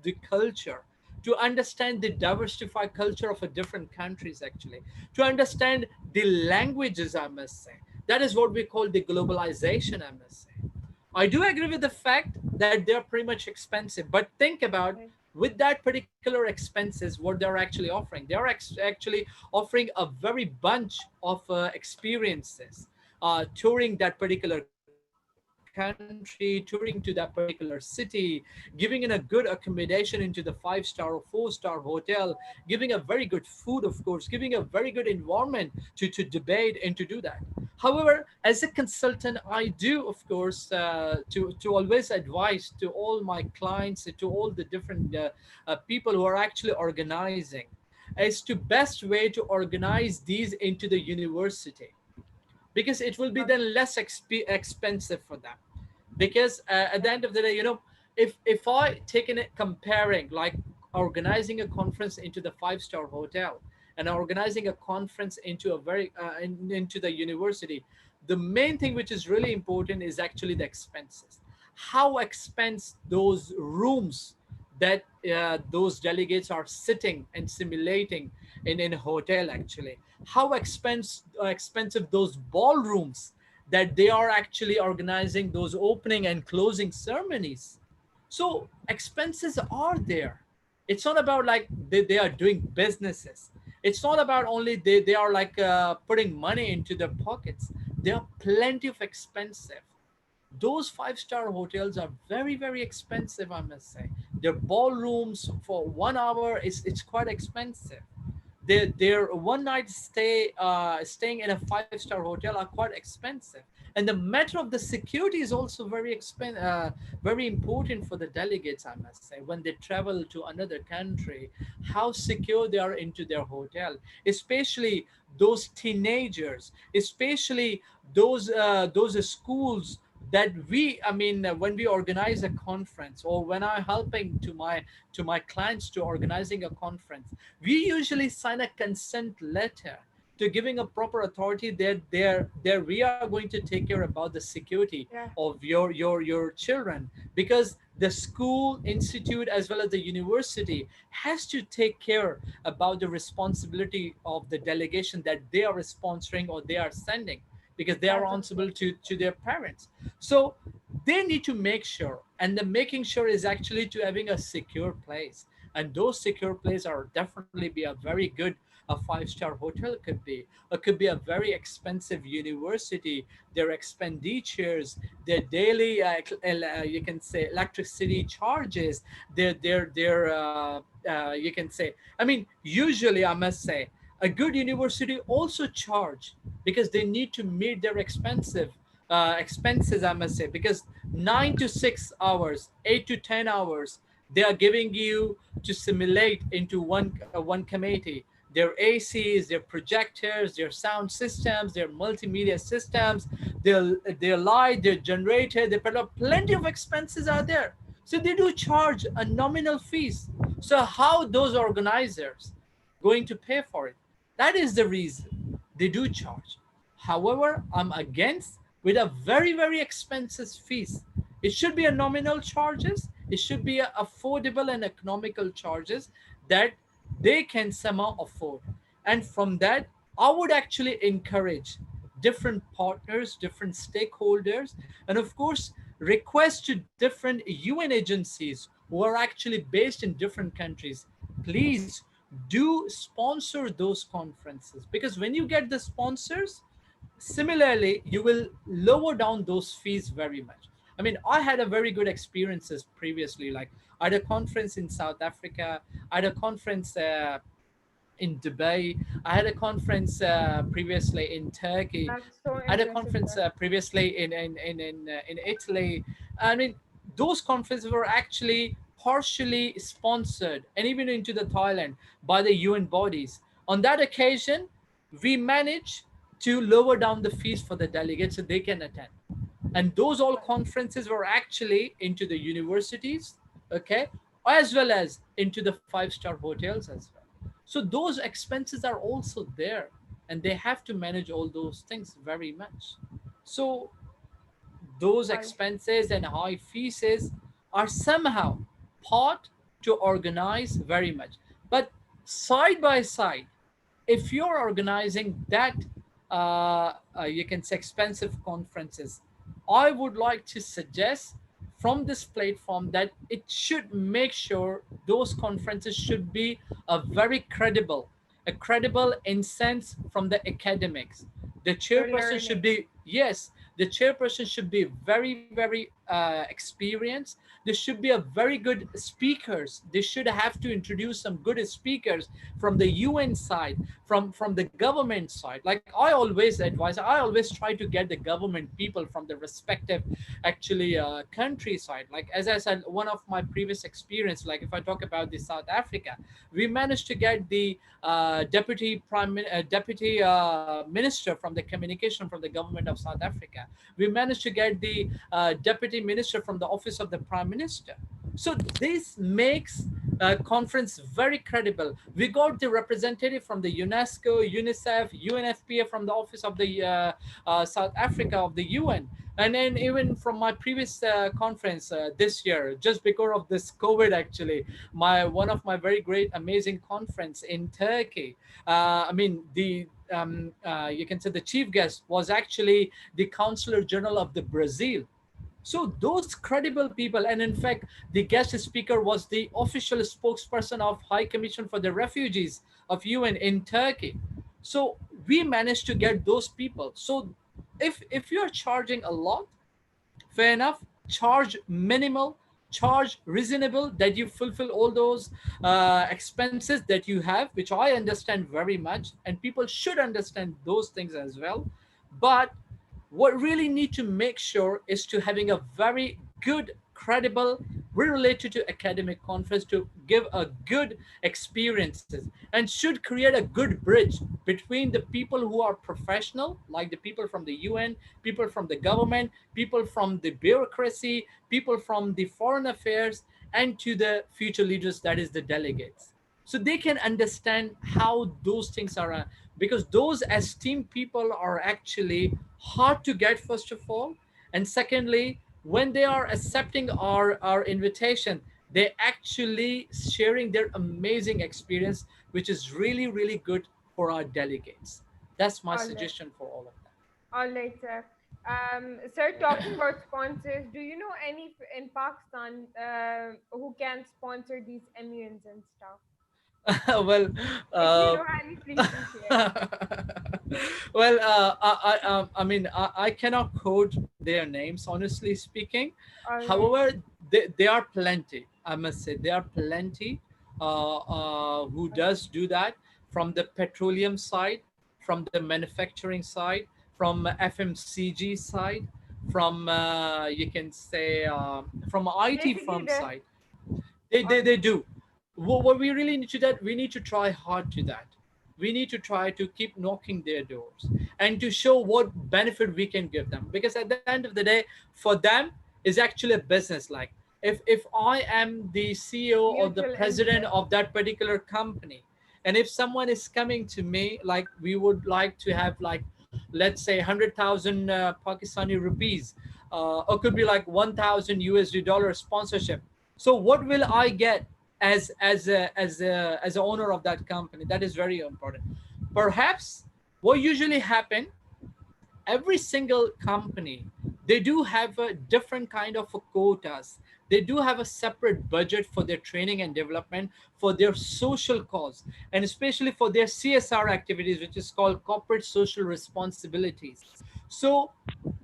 the culture, to understand the diversified culture of a different countries actually, to understand the languages, I must say. That is what we call the globalization, I must say. I do agree with the fact that they're pretty much expensive, but think about Right. with that particular expenses, what they're actually offering. They're actually offering a very bunch of experiences, touring that particular country, touring to that particular city, giving in a good accommodation into the 5-star or 4-star hotel, giving a very good food, of course, giving a very good environment to debate and to do that. However, as a consultant, I do, of course, to always advise to all my clients, to all the different people who are actually organizing. as to best way to organize these into the university, because it will be then less expensive for them. Because at the end of the day, if I take in it comparing, like organizing a conference into the five-star hotel and organizing a conference into a into the university, the main thing which is really important is actually the expenses. How expense those rooms that those delegates are sitting and simulating in a hotel, actually how expensive those ballrooms that they are actually organizing those opening and closing ceremonies. So expenses are there. It's not about like they are doing businesses. It's not about only they are like putting money into their pockets. There are plenty of expensive. Those five-star hotels are very, very expensive, I must say. Their ballrooms for 1 hour is it's quite expensive. Their one night staying in a five-star hotel are quite expensive. And the matter of the security is also very important for the delegates, I must say, when they travel to another country, how secure they are into their hotel, especially those teenagers, especially those schools that when we organize a conference, or when I'm helping to my clients to organizing a conference, we usually sign a consent letter to giving a proper authority that there we are going to take care about the security Yeah. of your children, because the school institute as well as the university has to take care about the responsibility of the delegation that they are sponsoring or they are sending, because they are That's of answerable course. to their parents. So they need to make sure, and the making sure is actually to having a secure place. And those secure places are definitely be a very good a five-star hotel could be. It could be a very expensive university. Their expenditures, their daily you can say electricity charges, their you can say, usually I must say a good university also charge, because they need to meet their expenses, I must say, because 9 to 6 hours, 8 to 10 hours, they are giving you to simulate into one committee. Their ACs, their projectors, their sound systems, their multimedia systems, their light, their generator, plenty of expenses are there. So they do charge a nominal fees. So how those organizers going to pay for it? That is the reason they do charge. However, I'm against with a very, very expensive fees. It should be a nominal charges. It should be a affordable and economical charges that they can somehow afford. And from that, I would actually encourage different partners, different stakeholders, and of course, request to different UN agencies who are actually based in different countries. Please do sponsor those conferences, because when you get the sponsors, similarly you will lower down those fees very much. I had a very good experiences previously. Like, I had a conference in South Africa, I had a conference in Dubai, I had a conference previously in Turkey, That's so I had a impressive, conference sir. previously in Italy. I mean, those conferences were actually partially sponsored, and even into the Thailand, by the UN bodies. On that occasion, we managed to lower down the fees for the delegates so they can attend. And those all conferences were actually into the universities, okay, as well as into the five-star hotels as well. So those expenses are also there, and they have to manage all those things very much. So those Right. expenses and high fees are somehow part to organize very much. But side by side, if you're organizing that you can say expensive conferences, I would like to suggest from this platform that it should make sure those conferences should be a credible in sense from the academics. The You're chairperson should learning. be, yes, the chairperson should be very, very experience. There should be a very good speakers. They should have to introduce some good speakers from the UN side, from the government side. Like I always advise, I always try to get the government people from the respective actually countryside. Like as I said, one of my previous experience, like if I talk about the South Africa, we managed to get the deputy minister from the communication from the government of South Africa. We managed to get the deputy minister from the office of the prime minister. So this makes conference very credible. We got the representative from the UNESCO, UNICEF, UNFPA from the office of the South Africa of the UN. And then even from my previous conference this year, just because of this COVID, actually, one of my very great, amazing conference in Turkey. I mean, you can say the chief guest was actually the Consular General of the Brazil. So those credible people, and in fact, the guest speaker was the official spokesperson of High Commission for the Refugees of UN in Turkey. So we managed to get those people. So if you're charging a lot, fair enough, charge minimal, charge reasonable, that you fulfill all those expenses that you have, which I understand very much, and people should understand those things as well. But what really need to make sure is to having a very good, credible, related to academic conference to give a good experiences, and should create a good bridge between the people who are professional, like the people from the UN, people from the government, people from the bureaucracy, people from the foreign affairs, and to the future leaders, that is the delegates. So they can understand how those things are, because those esteemed people are actually hard to get, first of all, and secondly, when they are accepting our invitation, they actually sharing their amazing experience, which is really, really good for our delegates. That's my All right. suggestion for all of that. All right, sir. Sir, talking about sponsors, do you know any in Pakistan who can sponsor these MUNs and stuff? Well, If you uh, know any, please do share. well, I mean, I cannot quote their names, honestly speaking. All right. However, they are plenty. I must say, there are plenty who does do that, from the petroleum side, from the manufacturing side, from FMCG side, from you can say from IT Basically, firm the side. They do. What we really need to that, we need to try hard to that. We need to try to keep knocking their doors and to show what benefit we can give them, because at the end of the day, for them is actually a business. Like if I am the CEO or the mutual president interest. of that particular company, and if someone is coming to me, like we would like to have, like, let's say 100,000 Pakistani rupees, or could be like 1,000 USD dollar sponsorship. So what will I get as a owner of that company? That is very important. Perhaps what usually happen, every single company, they do have a different kind of a quotas. They do have a separate budget for their training and development, for their social cause, and especially for their CSR activities, which is called corporate social responsibilities. So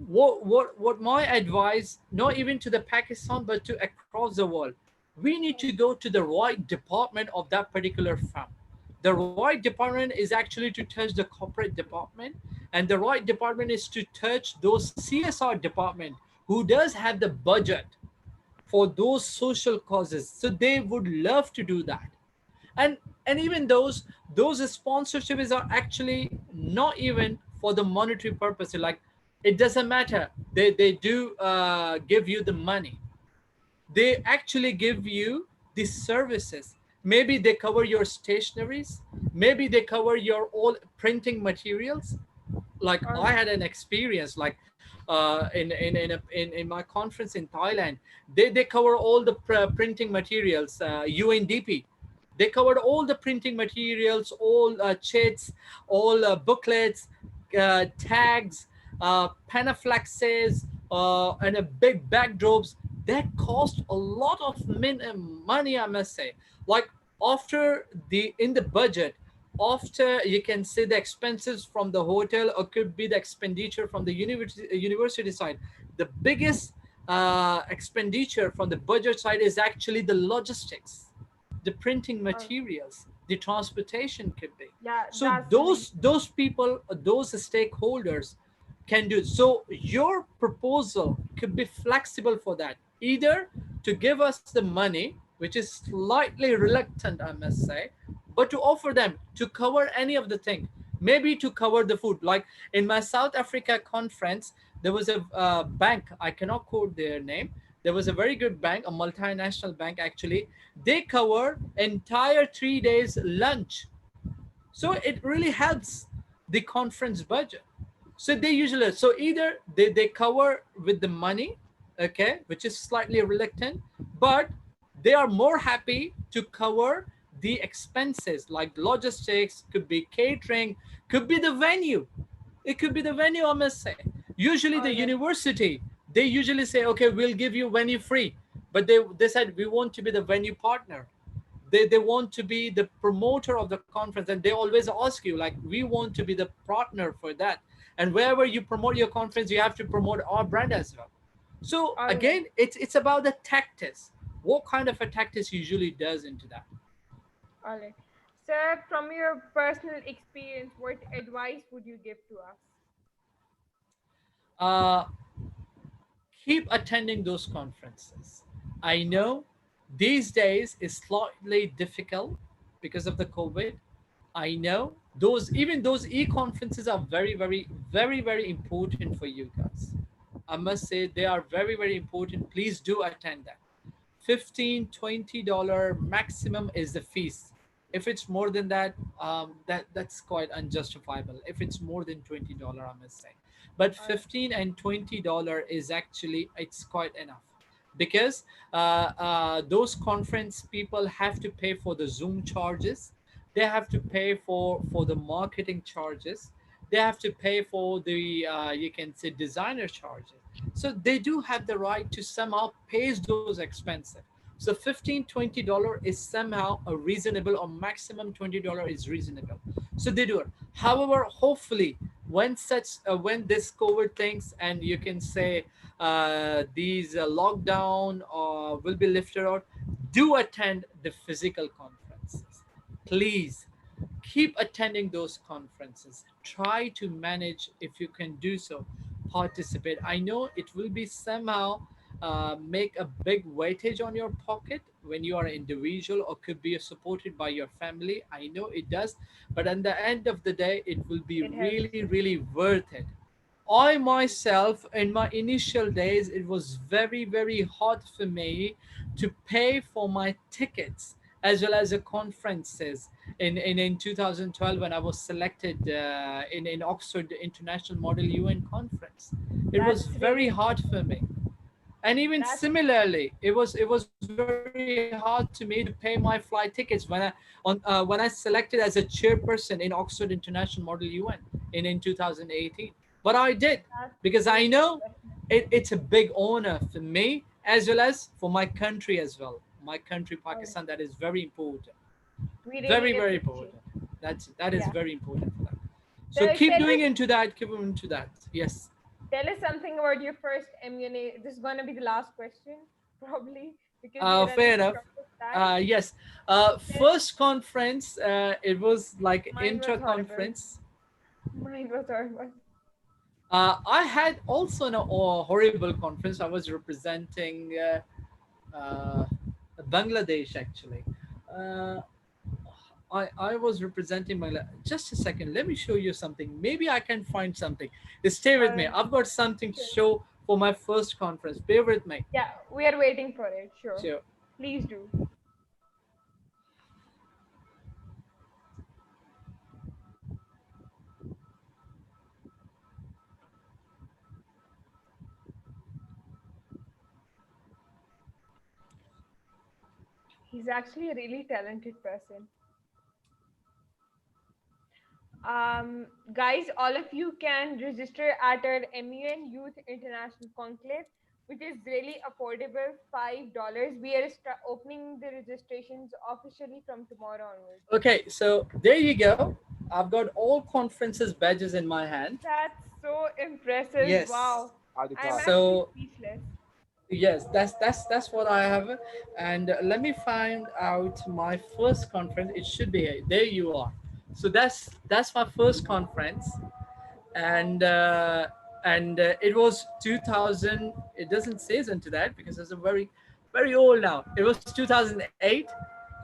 what my advice, not even to the Pakistan but to across the world, we need to go to the right department of that particular firm. The right department is actually to touch the corporate department, and the right department is to touch those CSR department who does have the budget for those social causes. So they would love to do that. And even those sponsorships are actually not even for the monetary purpose. Like, it doesn't matter. They do give you the money. They actually give you the services. Maybe they cover your stationaries, maybe they cover your all printing materials. Like, All I right. had an experience, like in my conference in Thailand, they cover all the printing materials. UNDP, they covered all the printing materials, all chits, all booklets, tags, panaflexes, and a big backdrops. That cost a lot of money, I must say. Like, after the in the budget, after, you can say, the expenses from the hotel, or could be the expenditure from the university side, the biggest expenditure from the budget side is actually the logistics, the printing materials, the transportation could be. Yeah, So that's those people, those stakeholders can do it. So your proposal could be flexible for that, either to give us the money, which is slightly reluctant, I must say, but to offer them to cover any of the thing, maybe to cover the food. Like in my South Africa conference, there was a bank, I cannot quote their name. There was a very good bank, a multinational bank actually. They cover entire 3 days lunch. So it really helps the conference budget. So they usually, so either they cover with the money, okay, which is slightly reluctant, but they are more happy to cover the expenses like logistics, could be catering, could be the venue. It could be the venue, I must say. Usually all the right. university, they usually say, okay, we'll give you venue free. But they said, we want to be the venue partner. They want to be the promoter of the conference, and they always ask you like, we want to be the partner for that, and wherever you promote your conference, you have to promote our brand as well. So All right. again, it's about the tactics. What kind of a tactics usually does into that? All right. Sir, from your personal experience, what advice would you give to us? uh Keep attending those conferences. I know these days is slightly difficult because of the COVID. I know those, even those e-conferences are very, very, very, very important for you guys. I must say they are very, very important. Please do attend that. 15, $20 maximum is the fees. If it's more than that, that's quite unjustifiable. If it's more than $20, I must say. But All right. 15 and $20 is actually, it's quite enough, because those conference people have to pay for the Zoom charges, they have to pay for the marketing charges, they have to pay for the you can say designer charges. So they do have the right to somehow pays those expenses. So 15 $20 is somehow a reasonable, or maximum $20 is reasonable. So they do it. However, hopefully when such when this COVID things, and you can say these lockdown will be lifted out, do attend the physical conferences. Please keep attending those conferences. Try to manage, if you can do so, participate. I know it will be somehow make a big weightage on your pocket when you are an individual, or could be supported by your family. I know it does, but at the end of the day, it will be It helps. really, really worth it. I myself, in my initial days, it was very, very hard for me to pay for my tickets as well as the conferences in 2012 when I was selected in Oxford International Model UN conference. It was That's very really hard for me. And even that's similarly, it was very hard to me to pay my flight tickets when I selected as a chairperson in Oxford International Model UN in 2018. But I did, that's because I really know impressive. it's a big honor for me as well as for my country as well. My country, All right. Pakistan, that is very important. We Very, really very appreciate. important. That is Yeah. very important for that. So So keep doing into that, keep into that. Yes. tell us something about your first MUNA. This is gonna be the last question, probably, because we are Fair running enough. short of time. Yes. Tell- First conference, it was like Mine was intra horrible. conference. Mine was horrible. I had also a horrible conference. I was representing uh, Bangladesh actually. Uh, I was representing Bangladesh. Just a second, let me show you something. Maybe I can find something. Stay with All me. right. I've got something to Sure. show for my first conference. Bear with me. Yeah, we are waiting for it. Sure. So Please do. He's actually a really talented person. Guys, all of you can register at our MUN Youth International Conclave, which is really affordable, $5. We are opening the registrations officially from tomorrow onwards. okay, so there you go. I've got all conferences badges in my hand. That's so impressive. Yes. Wow. Hadi I'm Kai. actually So speechless. Yes, that's what I have. And let me find out my first conference. It should be here. There you are. So that's my first conference, and it was 2000. It doesn't say into that because it's a very old now. It was 2008,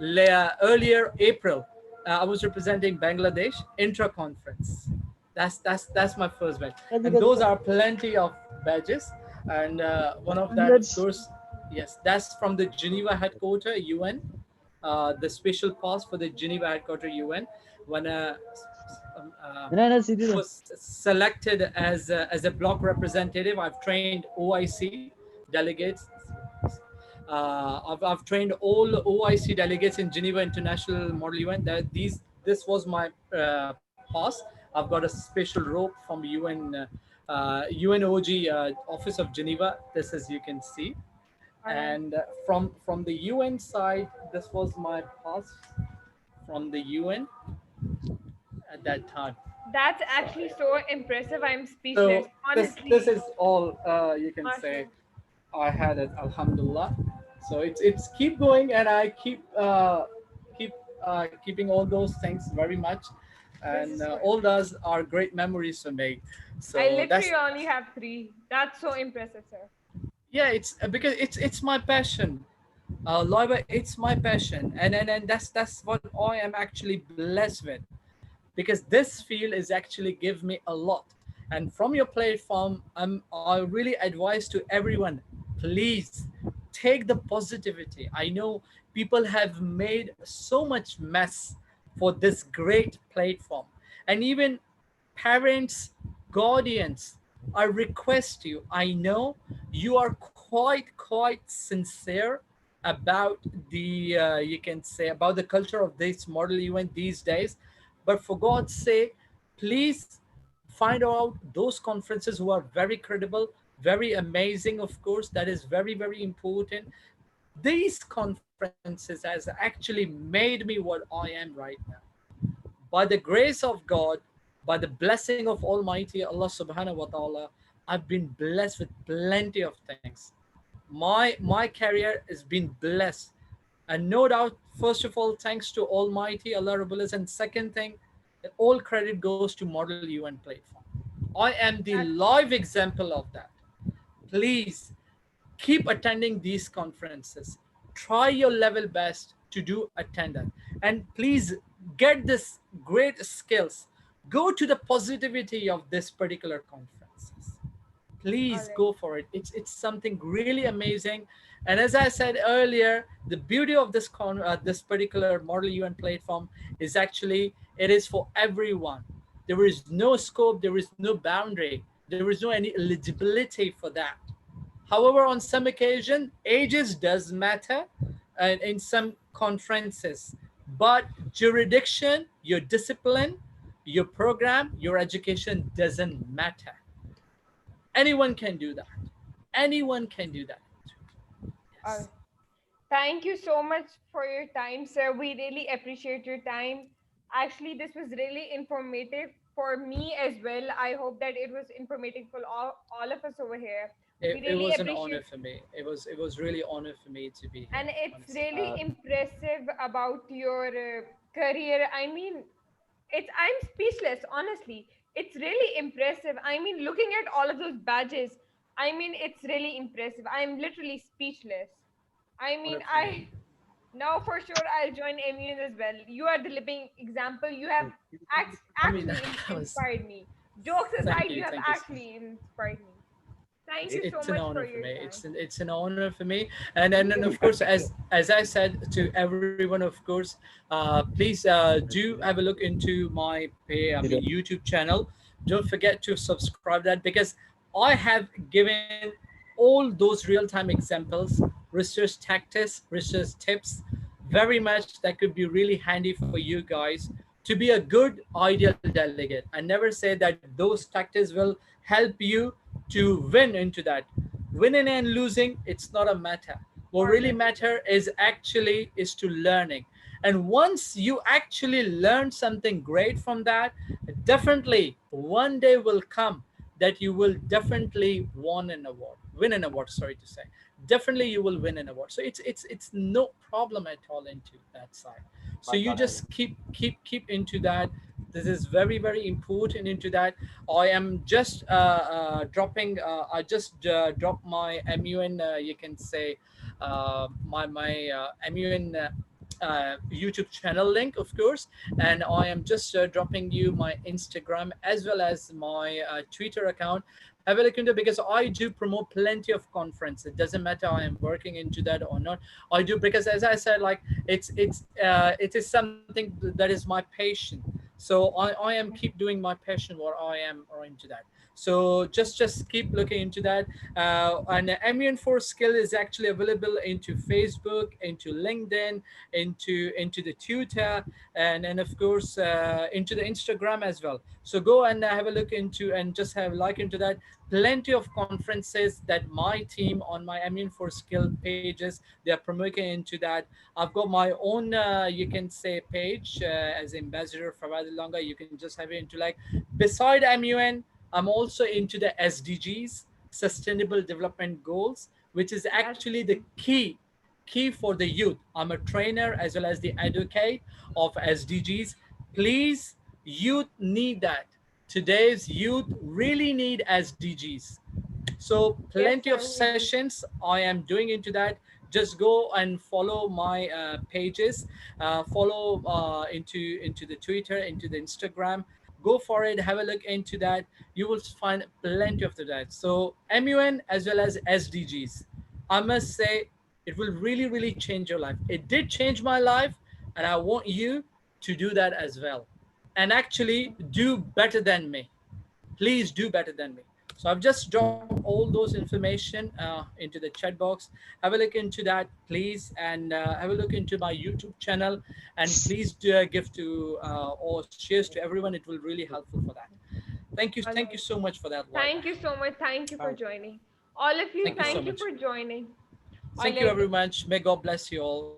earlier April. I was representing Bangladesh intra conference. That's my first badge, and those are plenty of badges. And one of that, of course, yes, that's from the Geneva headquarter UN. The special pass for the Geneva headquarter UN. When was selected as a block representative. I've trained OIC delegates. I've trained all OIC delegates in Geneva International Model Event. This was my pass. I've got a special rope from UNOG Office of Geneva. This, as you can see, All right. and from the UN side, this was my pass from the UN at that time. That's actually so impressive. I'm speechless. So Honestly, this is all you can say. Mashallah. I had it, Alhamdulillah. So it's keep going, and I keep keeping all those things very much, This and is so all those are great memories for me. I So that's, literally only have three. That's so impressive, sir. yeah, it's because it's my passion. Loiba, it's my passion, and that's what I am actually blessed with, because this field is actually give me a lot. And from your platform, I really advise to everyone, please take the positivity. I know people have made so much mess for this great platform, and even parents, guardians, I request you. I know you are quite sincere about the you can say about the culture of this model event these days, but for God's sake, please find out those conferences who are very credible, very amazing. Of course, that is very important. These conferences has actually made me what I am right now. By the grace of God, by the blessing of Almighty Allah subhanahu wa ta'ala, I've been blessed with plenty of things. My career has been blessed. And no doubt, first of all, thanks to Almighty Allah Rabbul Alamin. And second thing, all credit goes to Model UN platform. I am the That's live example of that. Please keep attending these conferences. Try your level best to do attendance, and please get this great skills. Go to the positivity of this particular conferences. all Please right. go for it. It's something really amazing. And as I said earlier, the beauty of this particular Model UN platform is actually it is for everyone. There is no scope, there is no boundary, there is no any eligibility for that. However, on some occasion, ages does matter, and in some conferences, but jurisdiction, your discipline, your program, your education doesn't matter. Anyone can do that. Anyone can do that. All Yes. right. Thank you so much for your time, sir. We really appreciate your time. Actually, this was really informative for me as well. I hope that it was informative for all of us over here. We It really was an honor appreciate, for me. It was really honor for me to be and here, it's honestly. really impressive about your career. I mean, I'm speechless, honestly. It's really impressive. I mean, looking at all of those badges, I mean, it's really impressive. I'm literally speechless. I mean, Honor for me. I now for sure I'll join Emian as well. You are the living example. You have I mean, actually that was, inspired me. Jokes aside, you have thank you. actually inspired me. Thank you so It's an much for honor for your me. time. It's an honor for me. And of course, as I said to everyone, of course, please do have a look into my YouTube channel. Don't forget to subscribe that, because I have given all those real-time examples, research tactics, research tips, very much that could be really handy for you guys to be a good ideal delegate. I never say that those tactics will help you to win into that. Winning and losing, it's not a matter. What really Partnership. matter is actually is to learning. And once you actually learn something great from that, definitely one day will come that you will definitely win an award, sorry to say. definitely you will win an award. So it's no problem at all into that side. So you just keep into that. This is very very important into that. I am just dropping. I just dropped my MUN. You can say my MUN. YouTube channel link, of course, and I am just dropping you my Instagram as well as my Twitter account. Have a look into, because I do promote plenty of conferences. It doesn't matter I am working into that or not. I do, because as I said, like it is something that is my passion. So I am keep doing my passion what I am or into that. So just keep looking into that. And MUN4 skill is actually available into Facebook, into LinkedIn, into the Twitter, and of course into the Instagram as well. So go and have a look into and just have a like into that. Plenty of conferences that my team on my MUN4 skill pages, they are promoting into that. I've got my own you can say page as Ambassador Fawad Ali Langah. You can just have it into like beside MUN. I'm also into the SDGs, Sustainable Development Goals, which is That's actually the key for the youth. I'm a trainer as well as the advocate of SDGs. Please, youth need that. Today's youth really need SDGs. So yes, plenty of sir. We do. sessions I am doing into that. Just go and follow my pages, follow into the Twitter, into the Instagram. Go for it, have a look into that. You will find plenty of that. So MUN as well as SDGs, I must say it will really really change your life. It did change my life, and I want you to do that as well, and actually do better than me. Please do better than me. So I've just dropped all those information into the chat box. Have a look into that, please, and have a look into my YouTube channel, and please do, give to or shares to everyone. It will really helpful for that. All Thank you right. so much for that, Wada. Thank you so much. Thank you for Thank joining. All of you, Thank you so thank you much. for joining. All Thank you right. very much. May God bless you all.